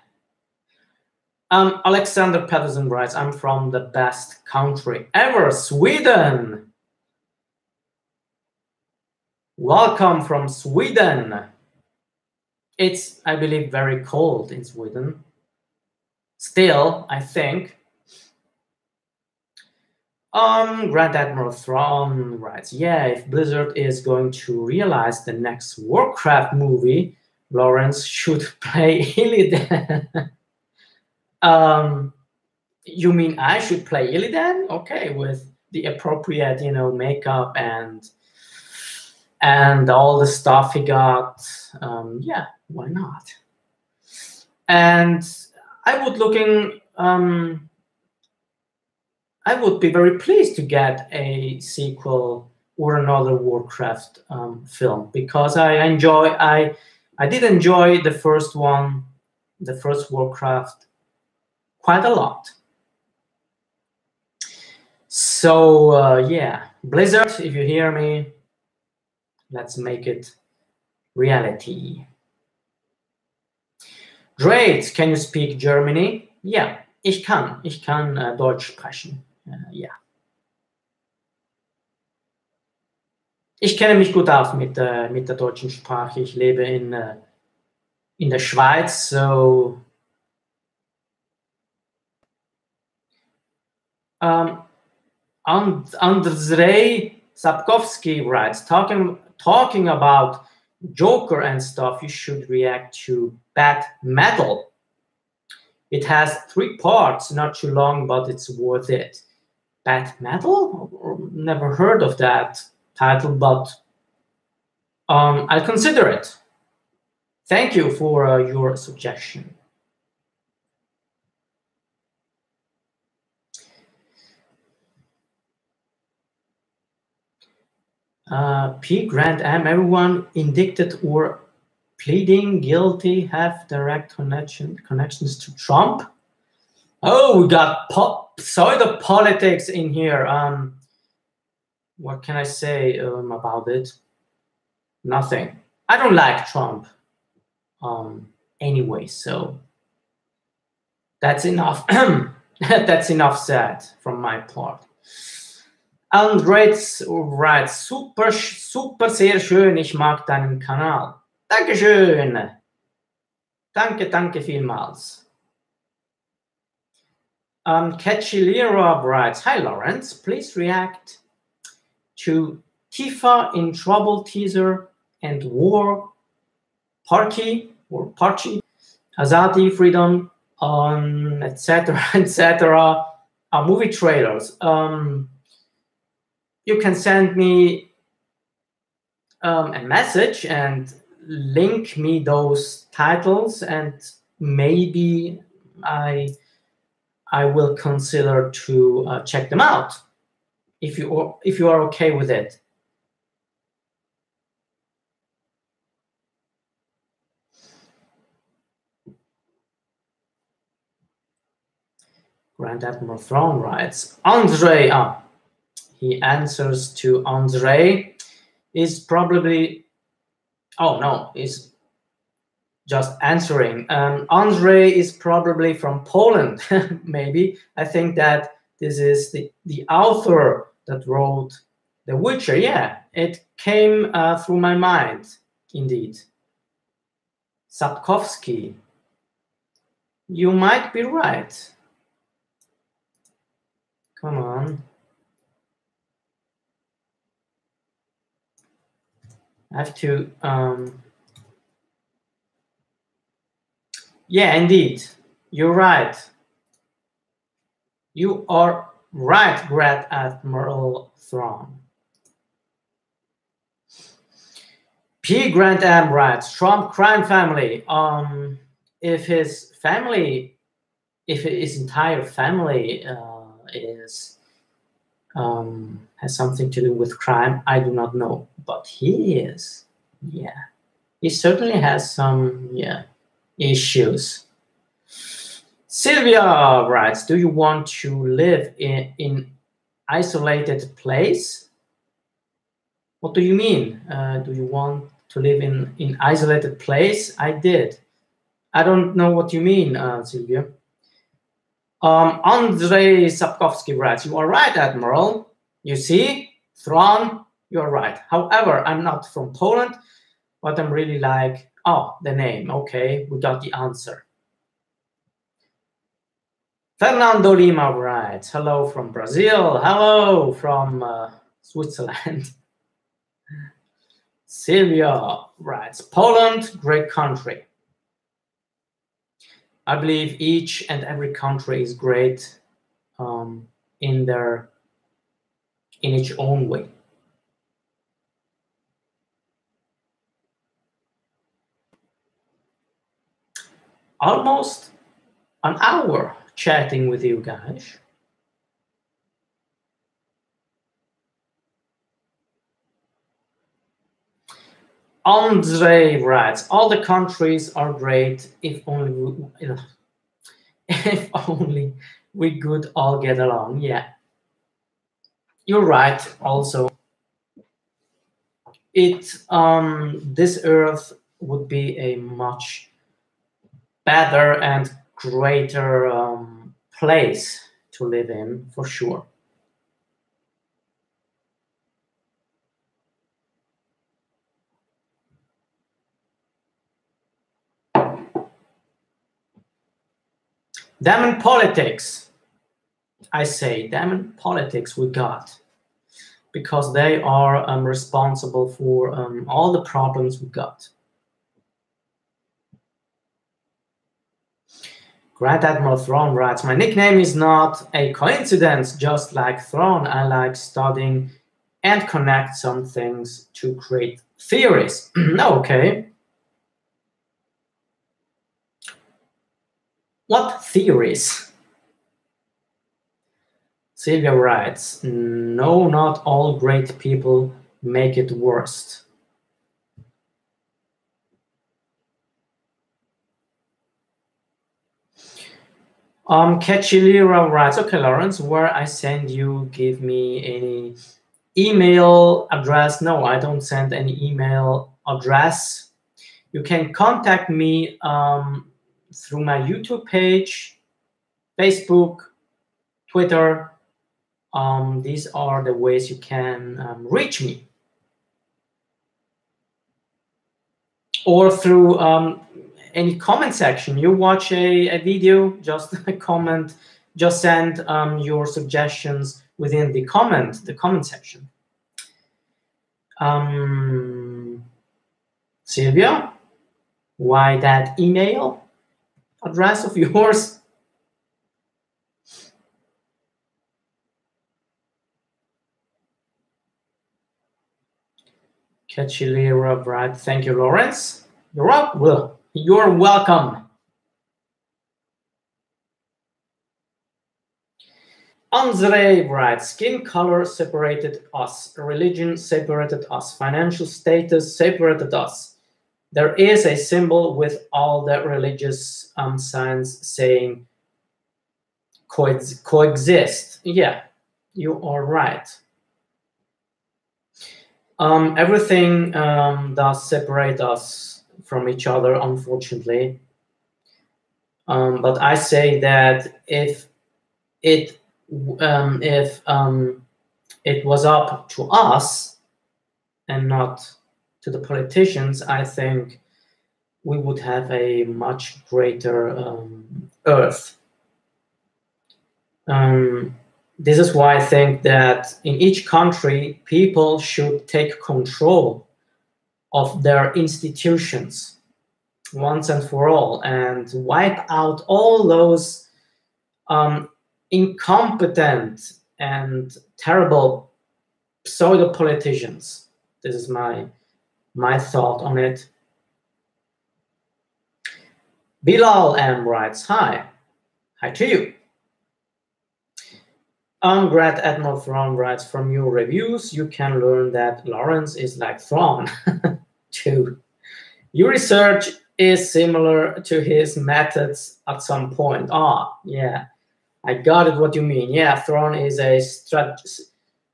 Alexander Patterson writes, I'm from the best country ever, Sweden. Welcome from Sweden. It's, I believe, very cold in Sweden. Still, I think. Grand Admiral Thrawn writes, yeah, if Blizzard is going to realize the next Warcraft movie, Lawrence should play Illidan. You mean I should play Illidan? Okay, with the appropriate, you know, makeup and all the stuff he got. Yeah, why not? And I would be very pleased to get a sequel or another Warcraft film, because I did enjoy the first one, the first Warcraft, quite a lot. So yeah, Blizzard, if you hear me, let's make it reality. Great, can you speak Germany? Ja, ich kann Deutsch sprechen. Ja. Ich kenne mich gut aus mit der deutschen Sprache. Ich lebe in der Schweiz, so Andrzej Sapkowski writes, talking about Joker and stuff, you should react to Bat Metal. It has 3 parts, not too long, but it's worth it. Bat Metal? Never heard of that title, but I'll consider it. Thank you for your suggestion. P. Grant M. Everyone indicted or pleading guilty have direct connections to Trump. Oh, we got pseudo politics in here. What can I say about it? Nothing. I don't like Trump. Anyway, so that's enough. That's enough said from my part. Andres writes, super, super, sehr schön. Ich mag deinen Kanal. Dankeschön. Danke, danke vielmals. Catchy Lira writes, hi Lawrence, please react to Tifa in Trouble teaser and War Party or Party, Azadi, Freedom, etc., etc. Movie trailers. You can send me a message and link me those titles, and maybe I will consider to check them out if you are okay with it. Grand Admiral Thrawn writes, Andre, he answers to Andre, is probably, oh no, is just answering. Andre is probably from Poland, maybe. I think that this is the author that wrote The Witcher. Yeah, it came through my mind, indeed. Sapkowski, you might be right. Come on. I have to, yeah, indeed. You're right. You are right, Grand Admiral Thrawn. P. Grand Am writes, Trump crime family. If his family, if his entire family is has something to do with crime, I do not know. But he is, yeah. He certainly has some, yeah, issues. Sylvia writes, do you want to live in isolated place? What do you mean? Do you want to live in isolated place? I did. I don't know what you mean, Sylvia. Andrei Sapkowski writes, you are right, Admiral. You see, Thrawn, you're right. However, I'm not from Poland, but I'm really like, oh, the name. Okay, we got the answer. Fernando Lima writes, hello from Brazil. Hello from Switzerland. Sylvia writes, Poland, great country. I believe each and every country is great in its own way. Almost an hour chatting with you guys. Andre writes, all the countries are great if only if only we could all get along. Yeah, you're right. Also, this Earth would be a much better and greater place to live in, for sure. Damn politics. I say, damn politics we got. Because they are responsible for all the problems we got. Grand Admiral Thrawn writes, my nickname is not a coincidence, just like Thrawn, I like studying and connect some things to create theories. Okay. What theories? Sylvia writes, no, not all great people make it worst. Kachilira writes, okay, Lawrence, where I send you, give me any email address. No, I don't send any email address. You can contact me through my YouTube page, Facebook, Twitter. These are the ways you can reach me. Or through any comment section. You watch a video, just comment, just send your suggestions within the comment section. Sylvia, why that email address of yours? Kachilira, right? Thank you, Lawrence. You're up. Well, you're welcome. Andre writes, skin color separated us, religion separated us, financial status separated us. There is a symbol with all the religious signs saying coexist. Yeah, you are right. Everything does separate us from each other, unfortunately. But I say that if it was up to us and not to the politicians, I think we would have a much greater Earth. This is why I think that in each country, people should take control of their institutions once and for all and wipe out all those incompetent and terrible pseudo-politicians. This is my thought on it. Bilal M writes, hi to you. Grad Admiral Thrawn writes, from your reviews, you can learn that Lawrence is like Thrawn too. Your research is similar to his methods at some point. Yeah, I got it what you mean. Yeah, Thrawn is a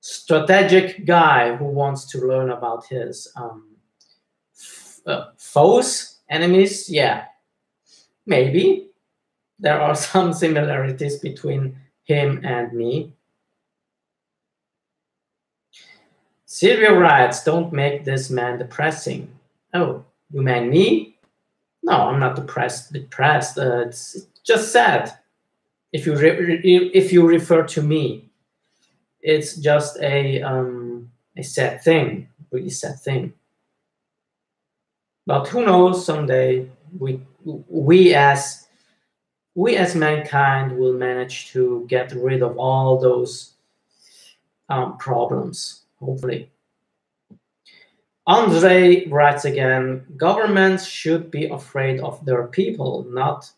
strategic guy who wants to learn about his foes, enemies. Yeah, maybe. There are some similarities between him and me. Sylvia writes, don't make this man depressing. Oh, you mean me? No, I'm not depressed. It's just sad. If you refer to me, it's just a sad thing, really sad thing. But who knows? Someday we as mankind will manage to get rid of all those problems. Hopefully. Andre writes again, governments should be afraid of their people, not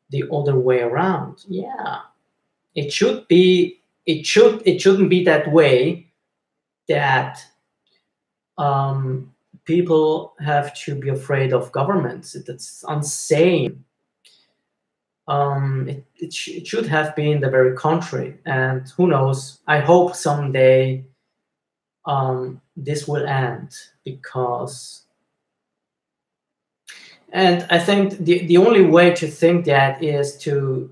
the other way around. Yeah, it should be. It shouldn't be that way. That people have to be afraid of governments. That's insane. It should have been the very contrary. And who knows? I hope someday this will end, because, and I think the only way to think that is to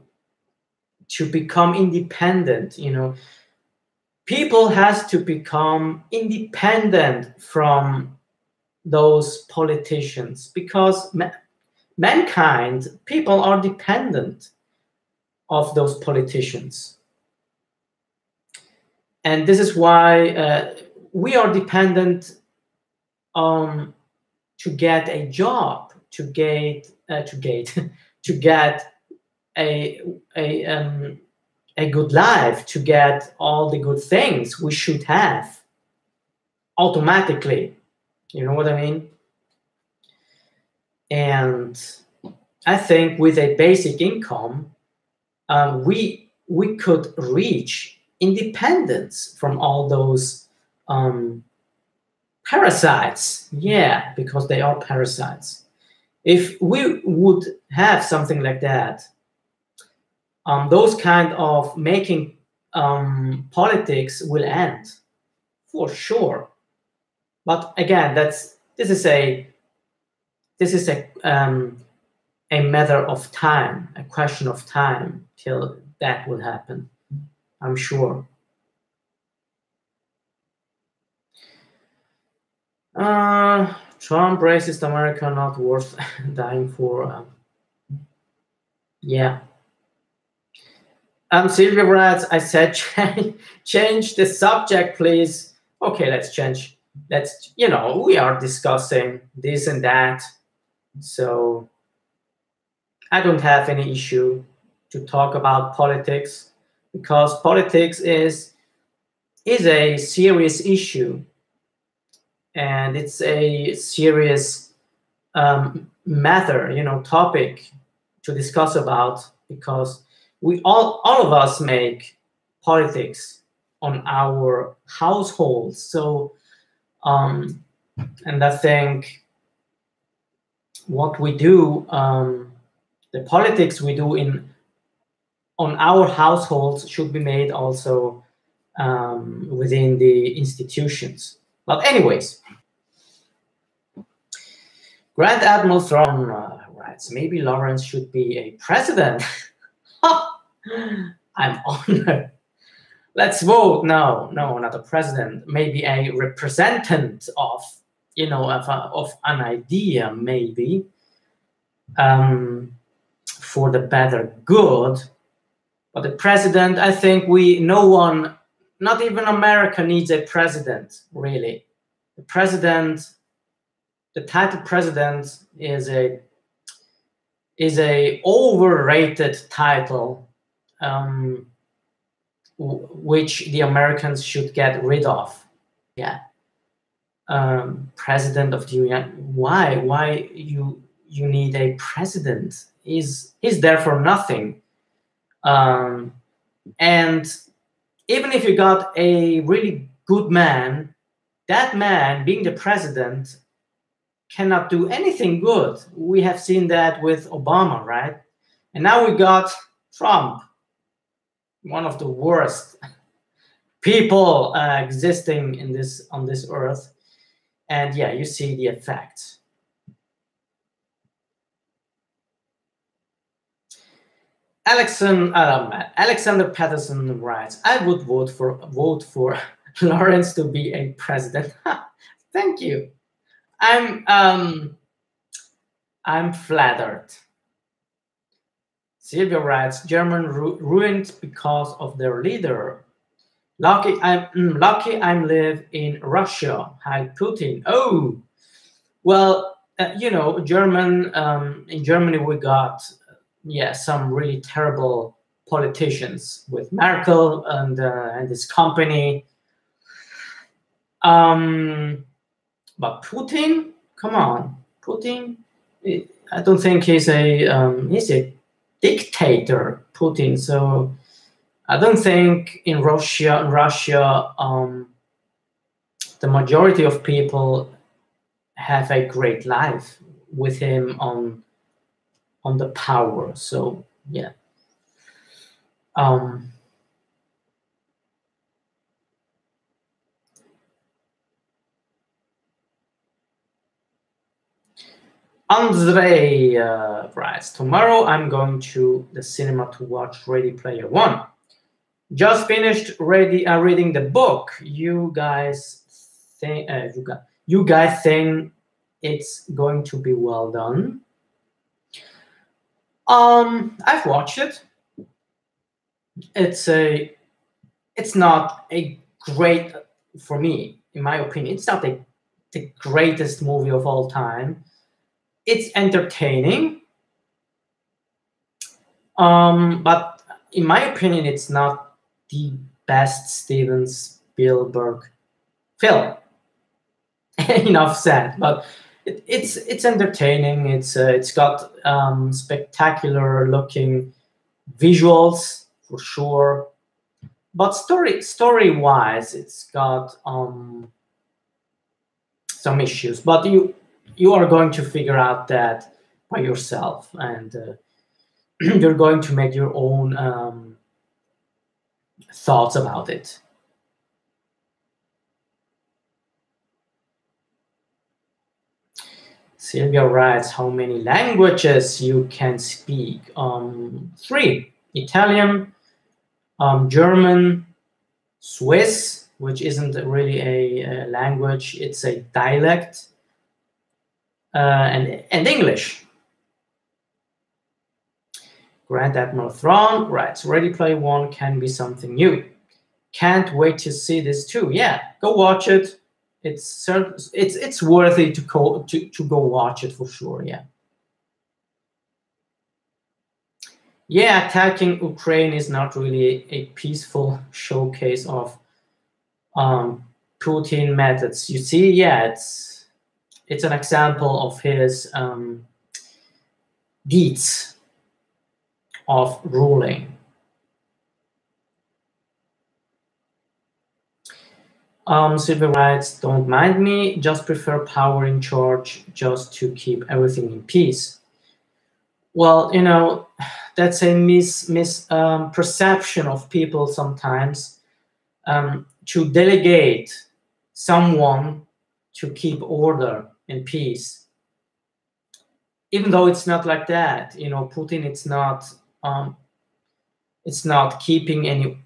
become independent. You know, people has to become independent from those politicians, because mankind, people are dependent of those politicians. And this is why we are dependent to get a job, to get a good life, to get all the good things we should have automatically. You know what I mean? And I think with a basic income, we could reach independence from all those parasites. Yeah, because they are parasites. If we would have something like that, those kind of making politics will end for sure. But again, this is a matter of time, a question of time till that will happen, I'm sure. Trump racist America not worth dying for. Yeah. Sylvia writes, I said change the subject, please. Okay, let's change. Let's, we are discussing this and that. So I don't have any issue to talk about politics, because politics is a serious issue, and it's a serious matter, topic to discuss about, because we all of us make politics on our households. So and I think what we do, the politics we do on our households should be made also within the institutions. But anyways, Grand Admiral Thrawn writes, maybe Lawrence should be a president. I'm honored. Let's vote. No, not a president. Maybe a representative of, of an idea, maybe, for the better good. But the president, I think no one, not even America, needs a president, really. The president, the title president is a overrated title, which the Americans should get rid of. Yeah. President of the Union. Why you need a president? He's there for nothing. And even if you got a really good man, that man being the president cannot do anything good. We have seen that with Obama, right? And now we got Trump, one of the worst people existing on this earth. And yeah, you see the effects. Alexander Patterson writes, I would vote for Lawrence to be a president. Thank you. I'm flattered. Sylvia writes, German ruined because of their leader. Lucky I'm live in Russia. Hi Putin. Oh, well, in Germany we got some really terrible politicians with Merkel and his company. But Putin, come on, Putin. I don't think he's a dictator, Putin. So I don't think in Russia, the majority of people have a great life with him on the power. So yeah. Andre writes, tomorrow I'm going to the cinema to watch Ready Player One. Just finished reading the book. You guys think it's going to be well done? I've watched it. It's not a great, for me, in my opinion, it's not the greatest movie of all time. It's entertaining, but in my opinion, it's not the best Steven Spielberg film. Enough said. But it's entertaining. It's got spectacular looking visuals for sure, but story wise, it's got some issues. But you are going to figure out that by yourself, and you're going to make your own thoughts about it. Silvia writes, how many languages you can speak? 3. Italian, German, Swiss, which isn't really a language, it's a dialect, and English. Grand Admiral Thrawn writes, Ready Player One can be something new. Can't wait to see this too. Yeah, go watch it. It's worthy to go watch it for sure. Yeah. Yeah, attacking Ukraine is not really a peaceful showcase of Putin methods. You see, yeah, it's an example of his deeds of ruling. Silver writes, don't mind me, just prefer power in charge just to keep everything in peace. Well, you know, that's a perception of people sometimes, to delegate someone to keep order and peace. Even though it's not like that, you know, Putin, it's not keeping any.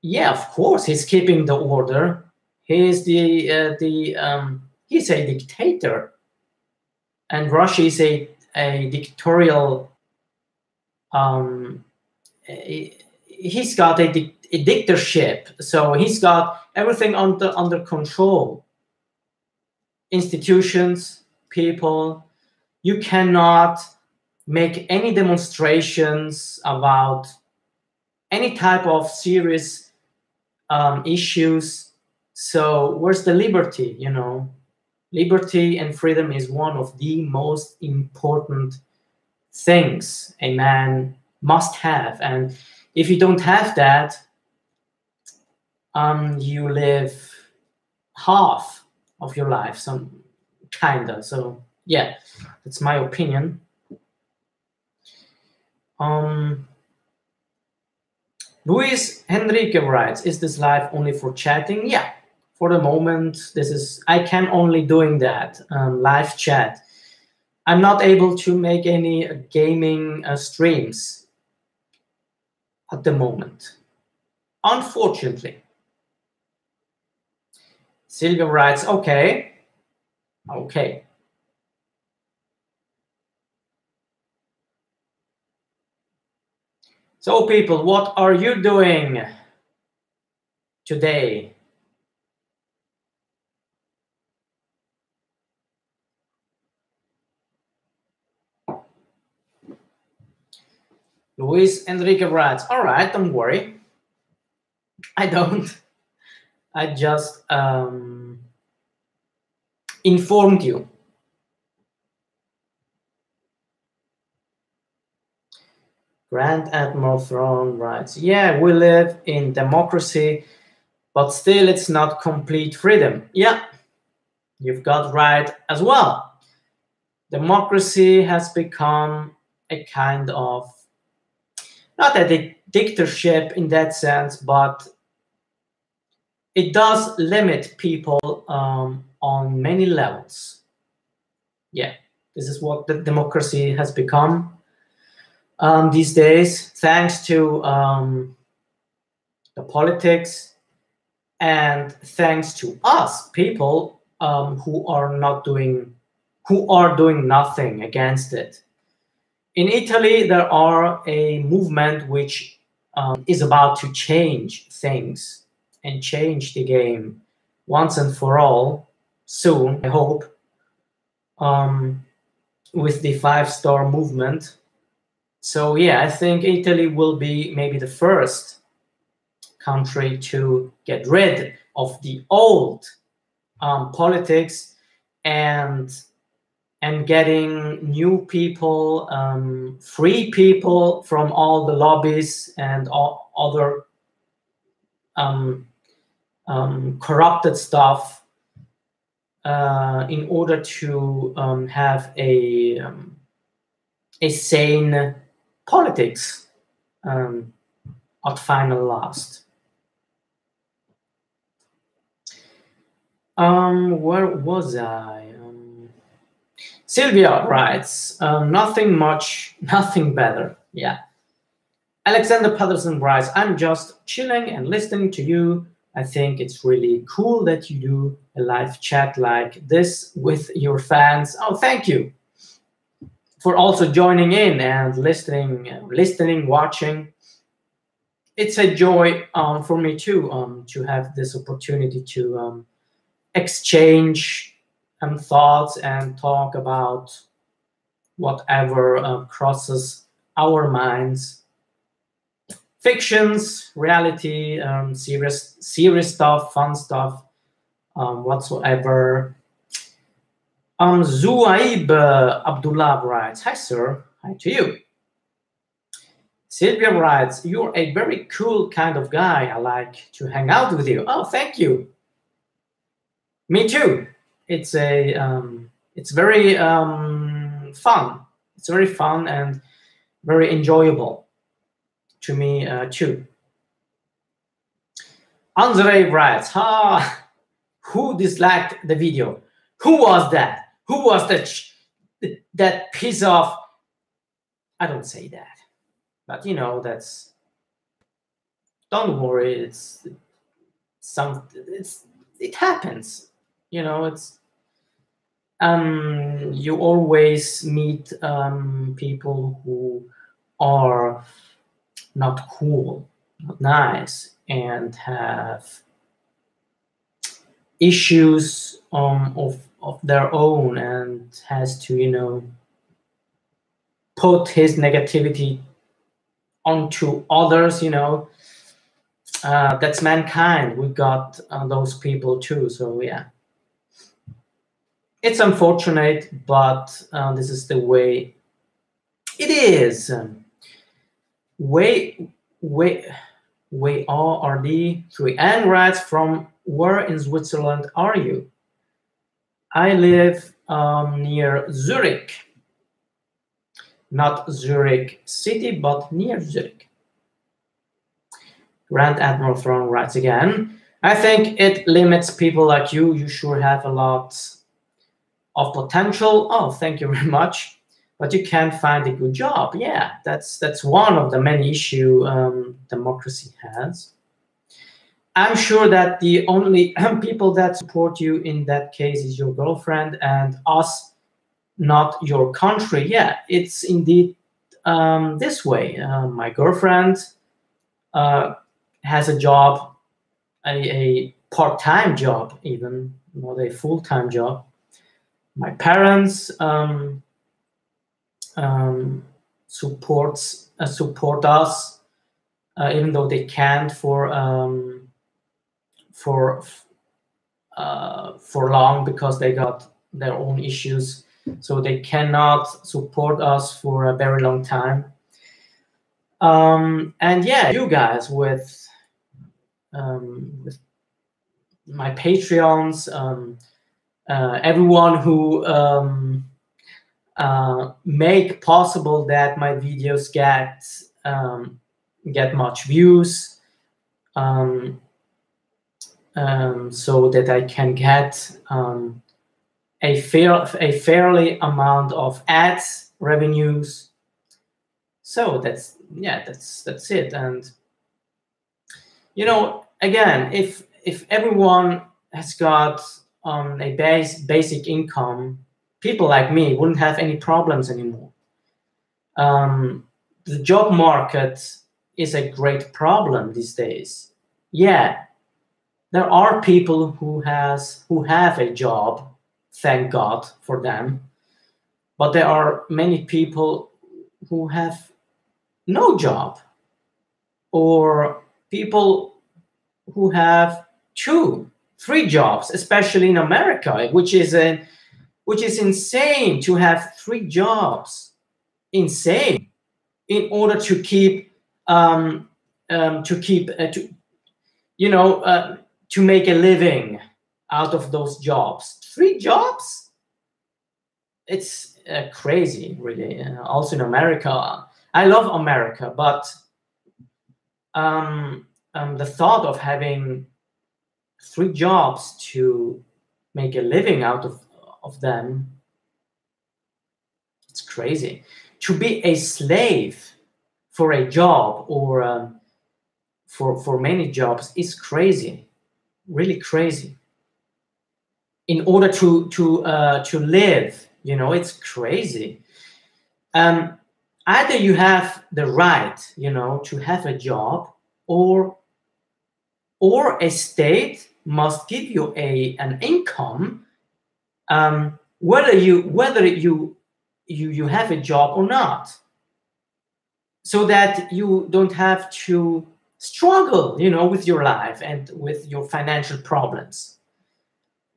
Yeah, of course, he's keeping the order. He's he's a dictator, and Russia is a dictatorial. He's got a dictatorship, so he's got everything under control. Institutions, people. You cannot make any demonstrations about any type of serious issues. So where's the liberty? You know, liberty and freedom is one of the most important things a man must have, and if you don't have that, you live half of your life, some kinda. So yeah, that's my opinion. Luis Henrique writes, is this live only for chatting? Yeah, for the moment, I can only doing that, live chat. I'm not able to make any gaming streams at the moment, unfortunately. Silvia writes, okay. So people, what are you doing today? Luis Enrique writes, all right, don't worry. I don't. I just informed you. Grand Admiral Thrawn writes, yeah, we live in democracy, but still it's not complete freedom. Yeah, you've got right as well. Democracy has become a kind of, not a dictatorship in that sense, but it does limit people on many levels. Yeah, this is what the democracy has become these days, thanks to the politics and thanks to us, people who are doing nothing against it. In Italy, there are a movement which is about to change things and change the game once and for all soon, I hope, with the 5-star movement. So yeah, I think Italy will be maybe the first country to get rid of the old politics and getting new people, free people from all the lobbies and all other corrupted stuff in order to have a sane politics at final last. Where was I? Sylvia writes, nothing much, nothing better. Yeah. Alexander Patterson writes, I'm just chilling and listening to you. I think it's really cool that you do a live chat like this with your fans. Oh, thank you for also joining in and listening, watching. It's a joy for me too to have this opportunity to exchange thoughts and talk about whatever crosses our minds. Fictions, reality, serious stuff, fun stuff, whatsoever. Zuaib Abdullah writes, hi sir, hi to you. Sylvia writes, you're a very cool kind of guy. I like to hang out with you. Oh, thank you. Me too. It's very fun. It's very fun and very enjoyable to me too. Andre writes, who disliked the video? Who was that? Who was that piece of? I don't say that, but you know, that's. Don't worry. It happens. You know, it's. You always meet people who are not cool, not nice, and have issues of their own, and has to, you know, put his negativity onto others, you know. That's mankind. We got those people too, so yeah. It's unfortunate, but this is the way it is. Way RD3N writes, from where in Switzerland are you? I live near Zurich. Not Zurich city, but near Zurich. Grand Admiral Throne writes again, I think it limits people like you. You sure have a lot of potential. Oh, thank you very much. But you can't find a good job. Yeah, that's one of the many issues democracy has. I'm sure that the only people that support you in that case is your girlfriend and us, not your country. Yeah, it's indeed this way. My girlfriend has a job, a part-time job, even not a full-time job. My parents support us, even though they can't for long, because they got their own issues, so they cannot support us for a very long time. And yeah, you guys with my Patreons, everyone who make possible that my videos get much views, so that I can get a fairly amount of ads revenues. So that's it. And you know, again, if everyone has got a basic income, people like me wouldn't have any problems anymore. The job market is a great problem these days. Yeah, there are people who have a job, thank God for them, but there are many people who have no job, or people who have 2, 3 jobs, especially in America, which is insane to have 3 jobs. Insane, in order to keep to make a living out of those jobs. 3 jobs? It's crazy, really. Also in America, I love America, but the thought of having 3 jobs to make a living out of them, it's crazy. To be a slave for a job or for many jobs is crazy, really crazy. In order to live, you know, it's crazy. Either you have the right, you know, to have a job, or a state must give you an income, whether you have a job or not, so that you don't have to struggle, you know, with your life and with your financial problems.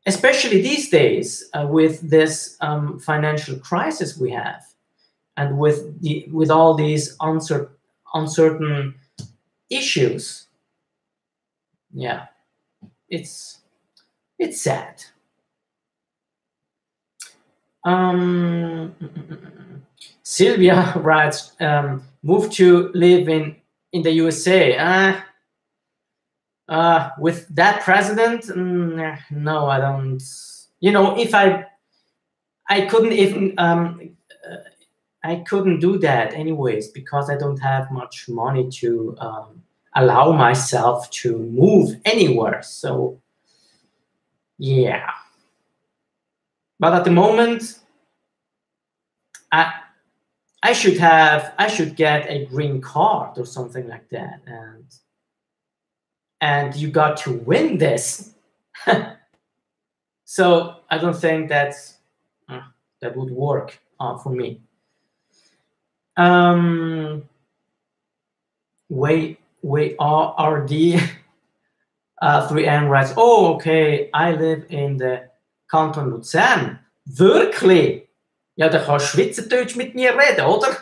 Especially these days, with this financial crisis we have, and with all these uncertain issues. Yeah, it's sad. Sylvia writes, move to live in the USA. With that president, no, I don't. You know, if I couldn't even I couldn't do that anyways, because I don't have much money to allow myself to move anywhere. So yeah, but at the moment, I should get a green card or something like that, and you got to win this. So I don't think that would work for me. RD 3N writes, oh, okay, I live in the Kanton Luzern. Wirklich? Ja, da kannst du Schweizerdeutsch mit mir reden, oder?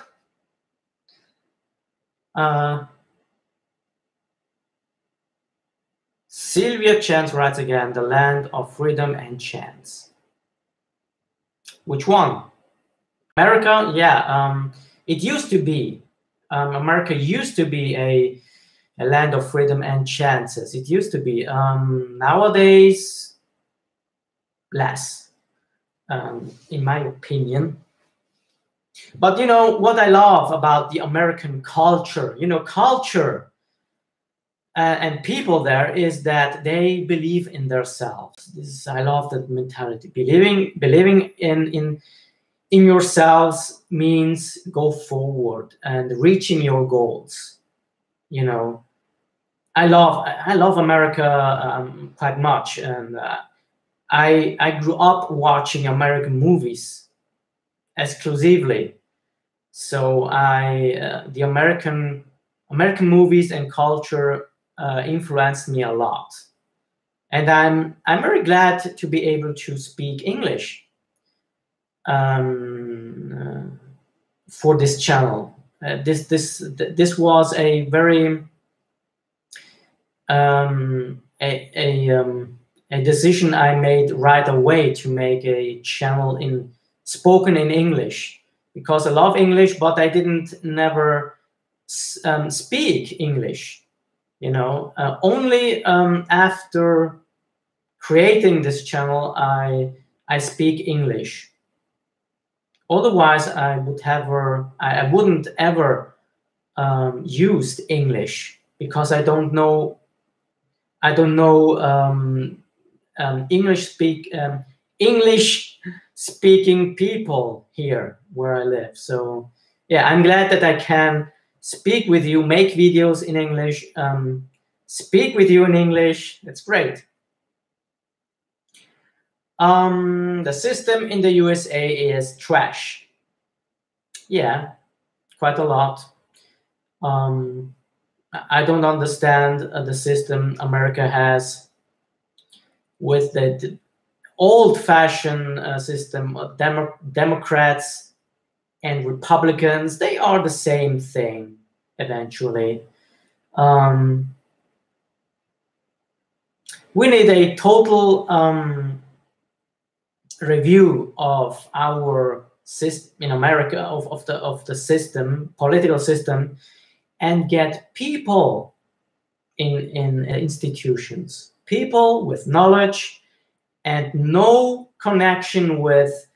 Sylvia Chance writes again, the land of freedom and chance. Which one? America? Yeah, it used to be. America used to be a land of freedom and chances. It used to be. Nowadays, less, in my opinion. But you know what I love about the American culture, you know, and people there, is that they believe in themselves. I love that mentality. Believing in yourselves means go forward and reaching your goals. You know, I love America quite much, and I grew up watching American movies exclusively. So the American movies and culture influenced me a lot, and I'm very glad to be able to speak English for this channel. This was a very a decision I made right away to make a channel spoken in English, because I love English, but I didn't never speak English. You know, only after creating this channel I speak English. Otherwise, I wouldn't ever used English, because I don't know English speaking people here where I live. So yeah, I'm glad that I can speak with you, make videos in English, speak with you in English. That's great. The system in the USA is trash. Yeah, quite a lot. I don't understand the system America has with the old-fashioned system of Democrats and Republicans. They are the same thing eventually. We need a total review of our in America of the system, political system, and get people in institutions, people with knowledge and no connection with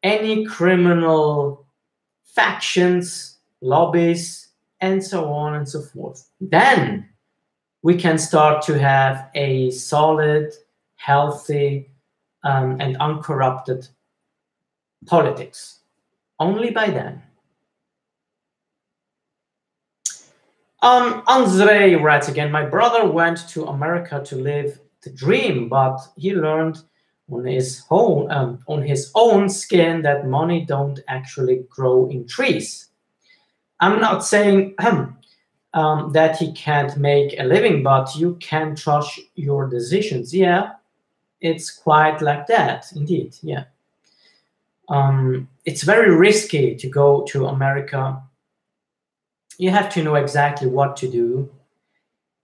any criminal factions, lobbies, and so on and so forth. Then we can start to have a solid, healthy, and uncorrupted politics. Only by then. Andre writes again, my brother went to America to live the dream, but he learned on his own skin that money don't actually grow in trees. I'm not saying that he can't make a living, but you can trust your decisions. Yeah, it's quite like that, indeed. Yeah. It's very risky to go to America. You have to know exactly what to do,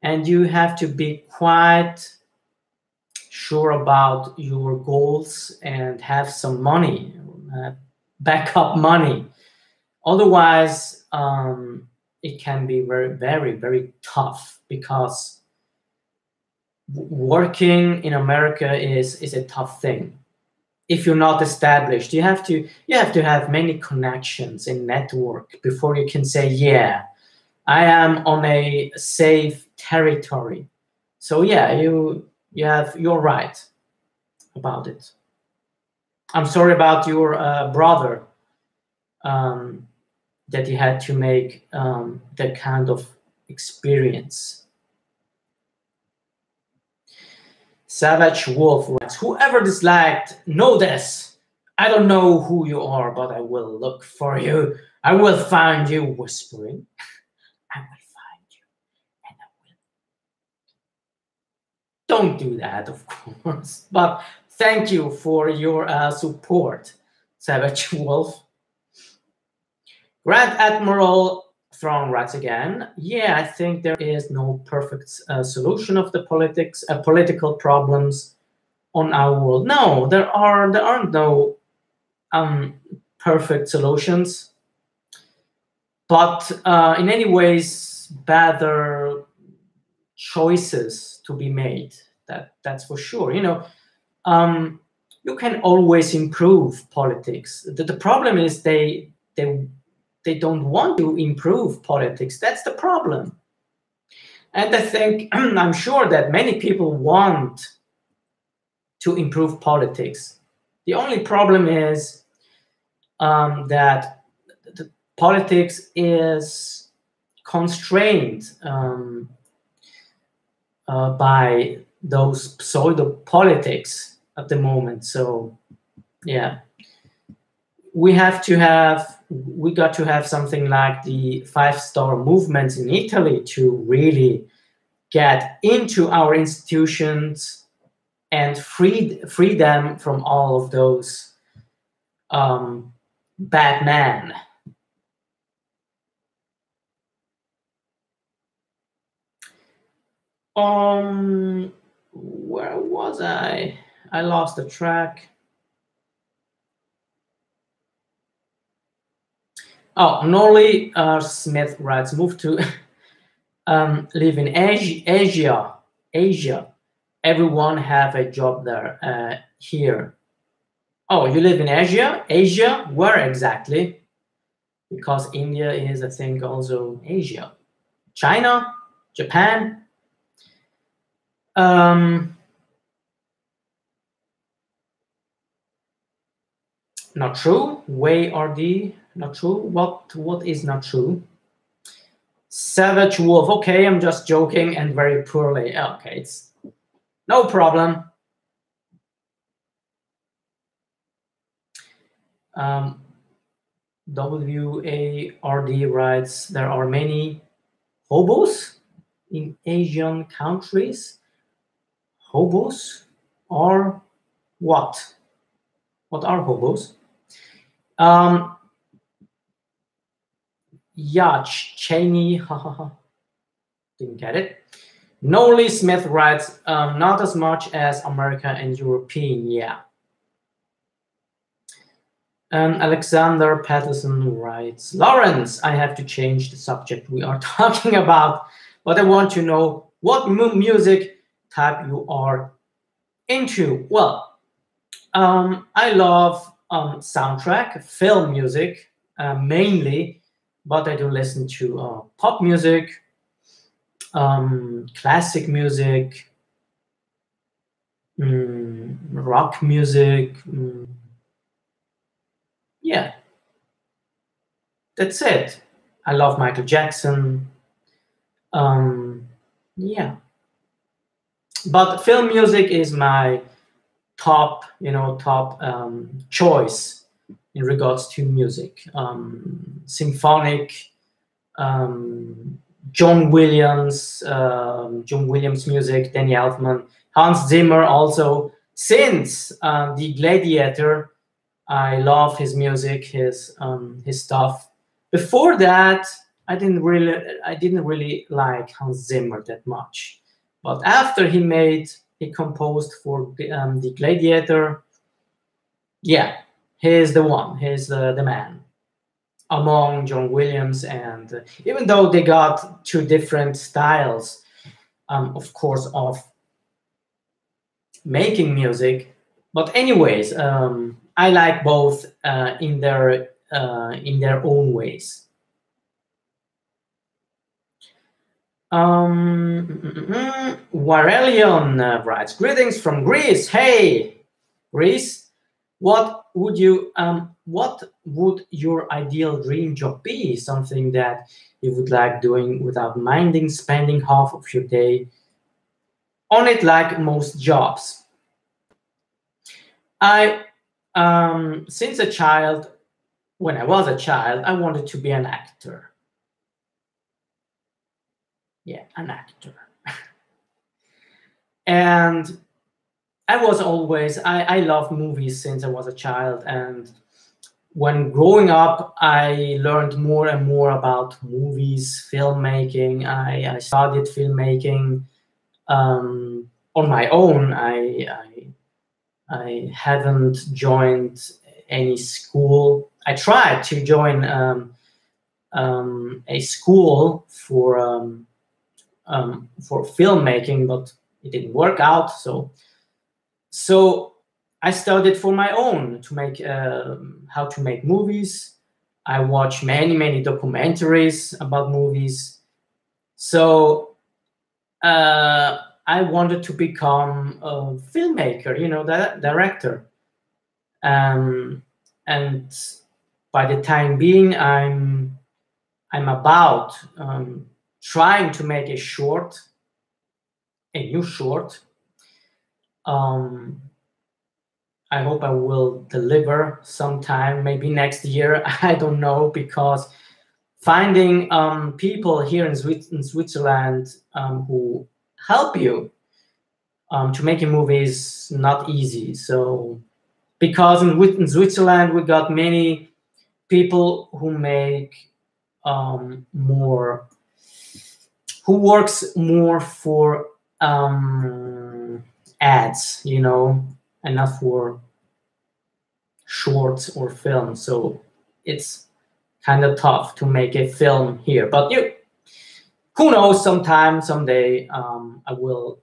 and you have to be quite sure about your goals and have some money, backup money. Otherwise, it can be very, very, very tough, because working in America is a tough thing. If you're not established, you have to have many connections in network before you can say, yeah, I am on a safe territory. So yeah, you're right about it. I'm sorry about your brother, that he had to make that kind of experience. Savage Wolf writes, whoever disliked, know this. I don't know who you are, but I will look for you. I will find you, whispering. I will find you, and I will. Don't do that, of course. But thank you for your support, Savage Wolf. Grand Admiral Throne writes again, yeah, I think there is no perfect solution of the political problems on our world. No, there aren't no perfect solutions, but in any ways, better choices to be made. That's for sure. You know, you can always improve politics. The problem is they don't want to improve politics. That's the problem. And I think, I'm sure that many people want to improve politics. The only problem is that the politics is constrained by those pseudo politics at the moment. So yeah, we got to have something like the 5-star movements in Italy to really get into our institutions and free them from all of those bad men. Where was I? I lost the track. Oh, Norley Smith writes, move to live in Asia. Everyone have a job there. Here. Oh, you live in Asia? Asia? Where exactly? Because India is, I think, also Asia. China? Japan? Not true. Way RD? Not true. What is not true? Savage Wolf. Okay, I'm just joking and very poorly. Okay, it's no problem. WARD writes, there are many hobos in Asian countries. Hobos? Or what? What are hobos? Yeah, Cheney, didn't get it. Nolly Smith writes, not as much as America and European, yeah. Alexander Patterson writes, Lawrence, I have to change the subject we are talking about, but I want to know what music type you are into. Well, I love soundtrack, film music mainly, but I do listen to pop music, classic music, rock music. Yeah, that's it. I love Michael Jackson. Yeah, but film music is my top, top choice in regards to music. Symphonic, John Williams music, Danny Elfman, Hans Zimmer also. Since The Gladiator, I love his music, his stuff. Before that, I didn't really like Hans Zimmer that much, but after he composed for The Gladiator. Yeah, he's the one. He's the man among John Williams, and even though they got two different styles, of course, of making music, but anyways, I like both in their own ways. Warelion writes, greetings from Greece. Hey, Greece. What would your ideal dream job be? Something that you would like doing without minding spending half of your day on it, like most jobs. Since a child, when I was a child, I wanted to be an actor. Yeah, an actor. And I love movies since I was a child, and when growing up, I learned more and more about movies, filmmaking. I studied filmmaking on my own. I haven't joined any school. I tried to join a school for filmmaking, but it didn't work out. So I studied for my own to make how to make movies. I watch many documentaries about movies. So I wanted to become a filmmaker, director. And by the time being, I'm about trying to make a new short. I hope I will deliver sometime, maybe next year. I don't know, because finding people here in Switzerland who help you to make a movie is not easy. So, because in Switzerland we got many people who make who works more for ads, and not for shorts or films. So it's kind of tough to make a film here. But who knows? Someday, I will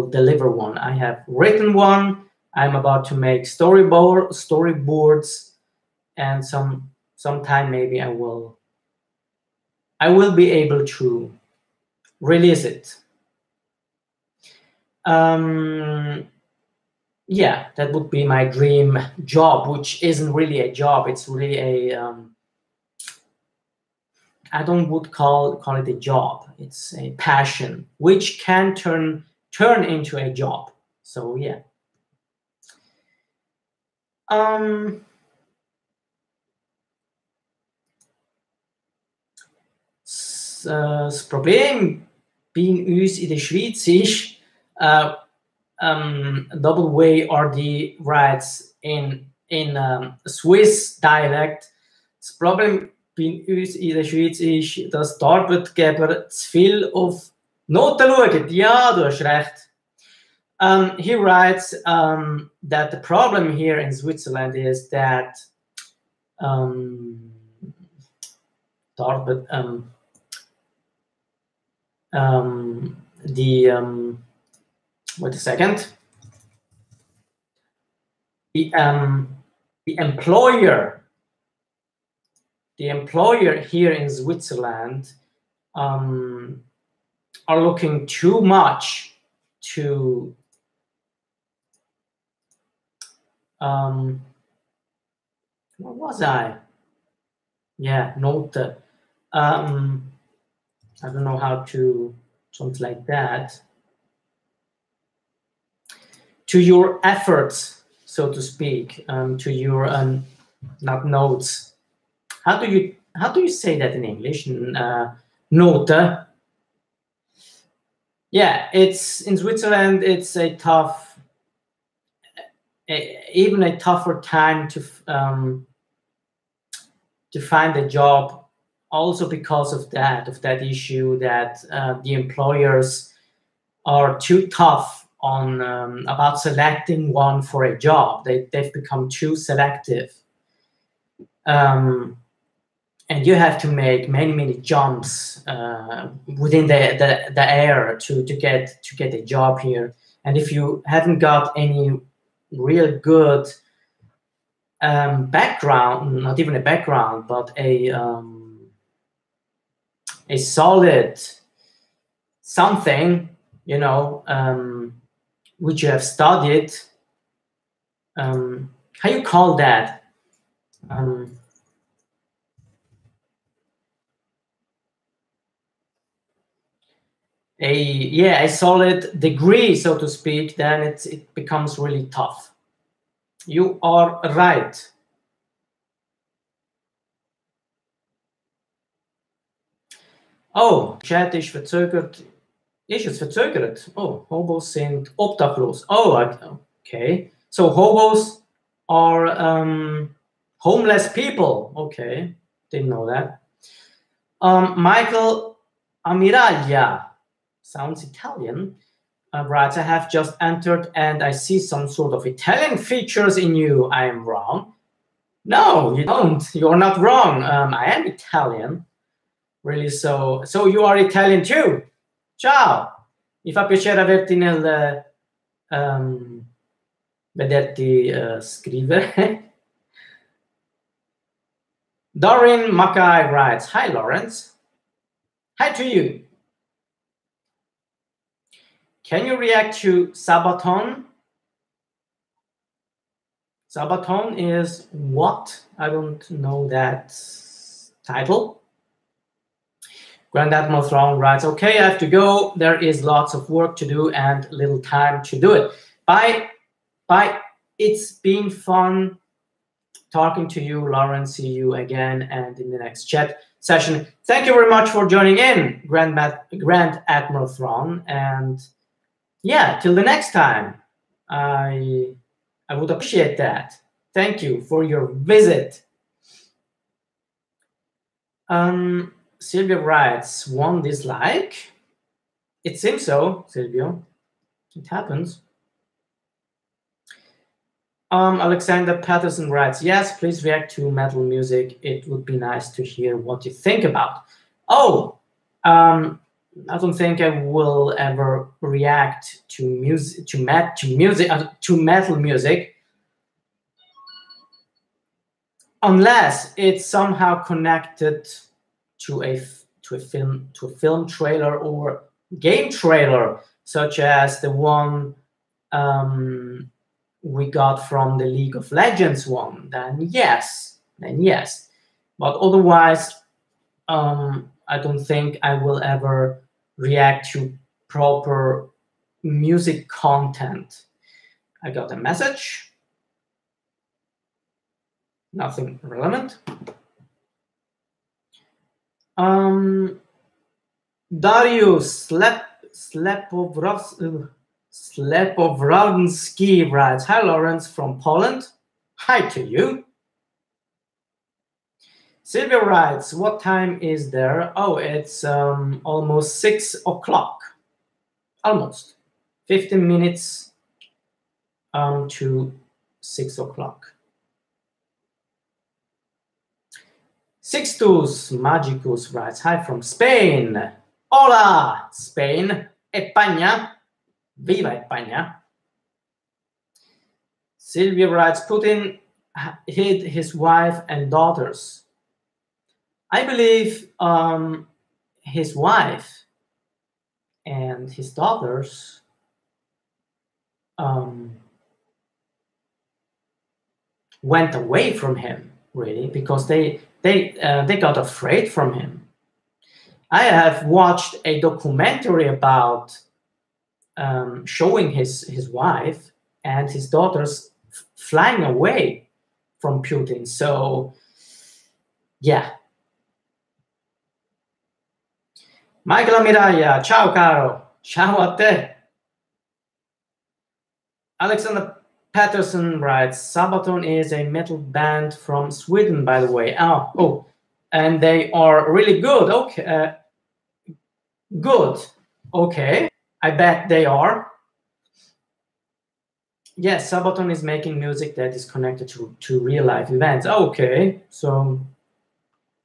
deliver one. I have written one. I'm about to make storyboards, and sometime maybe I will be able to release it. Yeah, that would be my dream job, which isn't really a job. It's really a I don't would call it a job. It's a passion, which can turn into a job. So yeah. Das Problem bei uns in der Schweiz ist, double way RD writes in Swiss dialect. Das Problem bei uns in der Schweiz ist, dass die Arbeitgeber zu viel auf Noten schauen. Ja, du hast recht. He writes that the problem here in Switzerland is that wait a second. The employer here in Switzerland are looking too much to what was I? Yeah, note. I don't know how to something like that. To your efforts, so to speak, to your not notes. How do you say that in English? Note. Yeah, it's in Switzerland. It's a tough, even a tougher time to find a job. Also because of that issue that the employers are too tough on about selecting one for a job. They've become too selective. And you have to make many jumps within the air to get a job here. And if you haven't got any real good background, not even a background, but a solid something, you know, which you have studied, how you call that? A solid degree, so to speak, then it becomes really tough. You are right. Oh, Chat ist verzögert. Ist es verzögert? Oh, Hobos sind obdachlos. Oh, okay. So hobos are homeless people. Okay, didn't know that. Michael Amiraglia, sounds Italian. Right, I have just entered and I see some sort of Italian features in you. I am wrong. No, you don't. You're not wrong. I am Italian. Really, so you are Italian too. Ciao. Mi fa piacere averti vederti scrivere. Doreen Mackay writes, hi, Lawrence. Hi to you. Can you react to Sabaton? Sabaton is what? I don't know that title. Grand Admiral Throng writes, okay, I have to go. There is lots of work to do and little time to do it. Bye. Bye. It's been fun talking to you, Lawrence. See you again and in the next chat session. Thank you very much for joining in, Grand Admiral Thrawn. And yeah, till the next time, I would appreciate that. Thank you for your visit. Silvia writes, one dislike. It seems so, Silvio. It happens. Alexander Patterson writes, yes, please react to metal music. It would be nice to hear what you think about. Oh, I don't think I will ever react to music, to metal music, unless it's somehow connected to a film trailer or game trailer, such as the one we got from the League of Legends one. Then yes. But otherwise, I don't think I will ever react to proper music content. I got a message. Nothing relevant. Darius Slepowransky writes, hi, Lawrence from Poland. Hi to you. Sylvia writes, what time is there? Oh, it's almost 6 o'clock. Almost. 15 minutes to 6 o'clock. Sixtus Magicus writes, hi from Spain. Hola, Spain. España. Viva España. Sylvia writes, Putin hid his wife and daughters. I believe his wife and his daughters went away from him, really, because they got afraid from him. I have watched a documentary about showing his wife and his daughters flying away from Putin. So, yeah. Michael Amiraya, ciao caro, ciao a te. Alexander Patterson writes, Sabaton is a metal band from Sweden, by the way. Oh, and they are really good. Okay, good. Okay, I bet they are. Yes, Sabaton is making music that is connected to real life events. Okay, so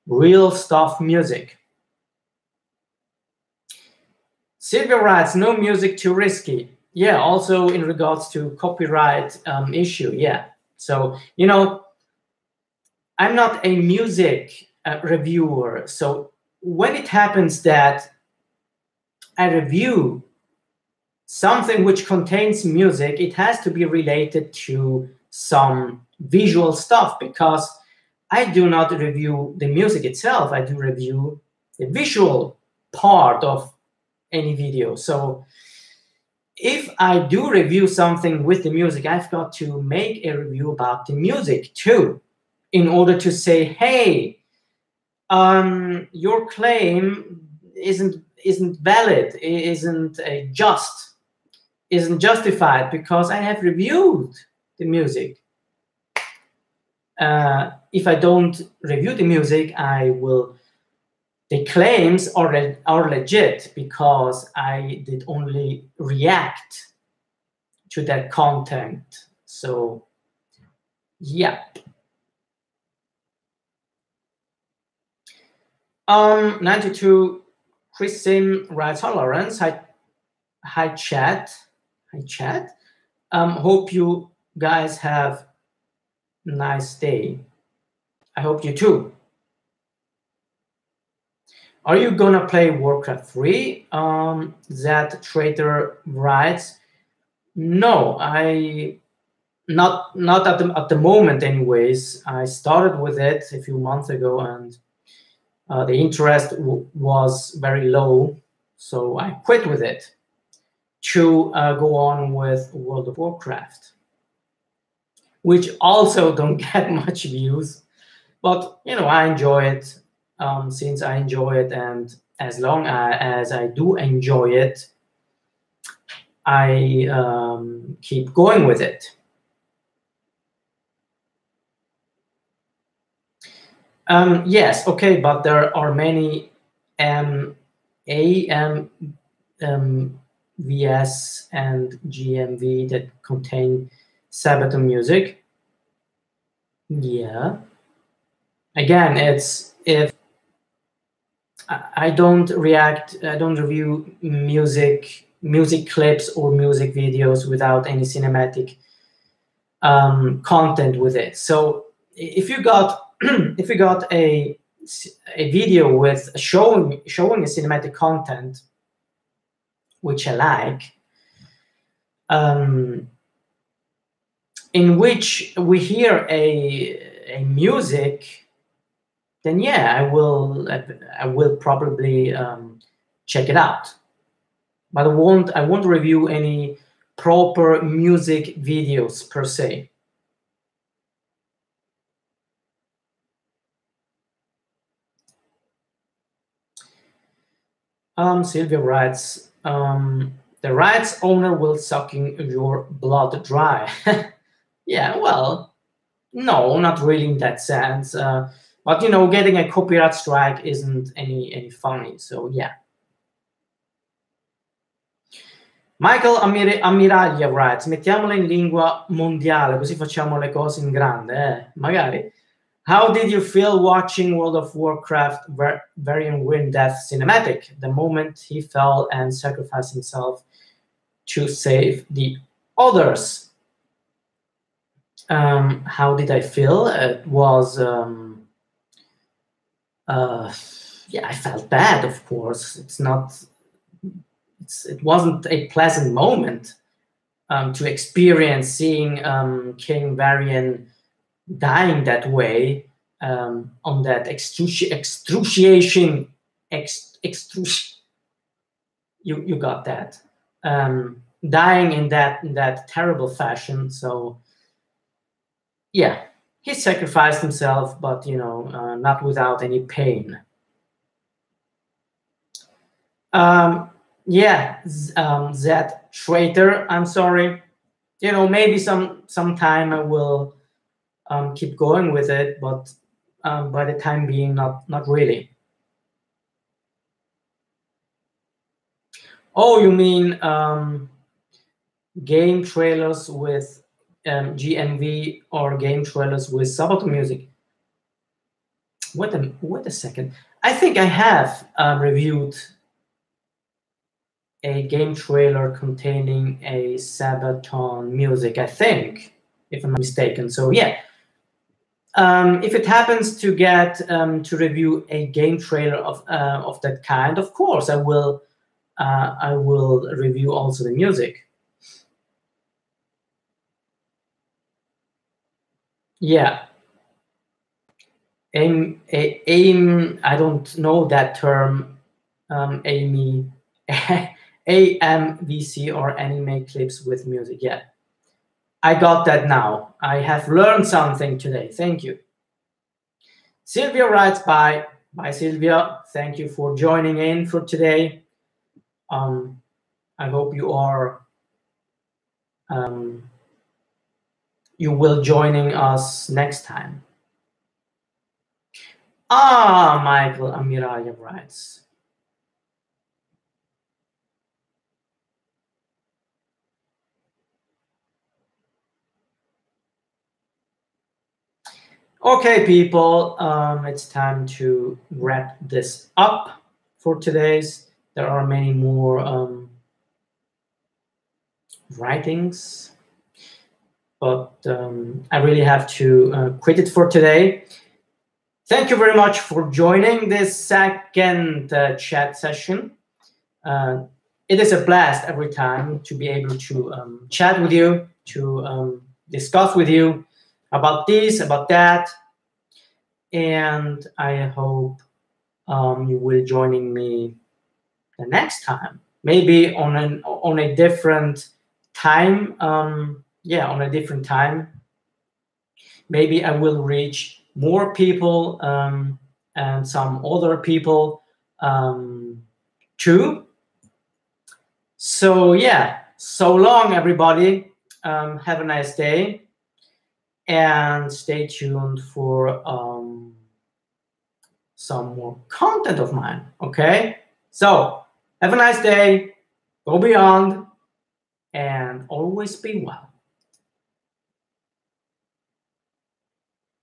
real stuff music. Sylvia writes, no music too risky. Yeah, also in regards to copyright issue. Yeah, so, you know, I'm not a music reviewer. So when it happens that I review something which contains music, it has to be related to some visual stuff, because I do not review the music itself. I do review the visual part of any video. So if I do review something with the music, I've got to make a review about the music too, in order to say, hey, your claim isn't valid, isn't justified, because I have reviewed the music. If I don't review the music, the claims are legit, because I did only react to that content. So, yeah. 92 Chris Sim writes, hi Lawrence, hi chat. Hope you guys have a nice day. I hope you too. Are you gonna play Warcraft 3? That traitor writes, no, not at the moment anyways. I started with it a few months ago, and the interest was very low, so I quit with it to go on with World of Warcraft, which also don't get much views, but you know, I enjoy it. Since I enjoy it, and as long as I do enjoy it, I keep going with it. Yes, okay, but there are many VS and GMV that contain Sabaton music. Yeah. Again, it's if I don't review music clips or music videos without any cinematic content with it. So if you got if you got a video with showing a cinematic content, which I like, in which we hear a music, then yeah, I will probably check it out. But I won't review any proper music videos per se. Sylvia writes, the rights owner will sucking your blood dry. Yeah, well, no, not really in that sense. But you know, getting a copyright strike isn't any funny. So yeah. Michael Ammiraglia writes, mettiamola in lingua mondiale, così facciamo le cose in grande, magari. How did you feel watching World of Warcraft Varian Win Death cinematic? The moment he fell and sacrificed himself to save the others. How did I feel? It was, yeah, I felt bad, of course. It wasn't a pleasant moment to experience seeing King Varian dying that way, on that excruciation, you got that, dying in that terrible fashion. So yeah, he sacrificed himself, but not without any pain. Yeah, that traitor, I'm sorry. Maybe sometime I will keep going with it, but by the time being, not really. Oh, you mean game trailers with GNV or game trailers with Sabato music? Wait a second. I think I have reviewed a game trailer containing a Sabaton music, I think, if I'm not mistaken. So yeah, if it happens to get to review a game trailer of that kind, of course I will review also the music. Yeah. AIM, I don't know that term, AMI, AMVC, or anime clips with music. Yeah, I got that now. I have learned something today. Thank you. Sylvia writes, bye. Bye, Sylvia. Thank you for joining in for today. I hope you are you will joining us next time. Michael Amiraya writes. Okay, people, it's time to wrap this up for today's. There are many more writings, but I really have to quit it for today. Thank you very much for joining this second chat session. It is a blast every time to be able to chat with you, to discuss with you about this, about that, and I hope you will joining me the next time, maybe on a different time. Yeah, on a different time. Maybe I will reach more people and some other people too. So yeah, so long, everybody. Have a nice day, and stay tuned for some more content of mine. Okay, so have a nice day, go beyond, and always be well.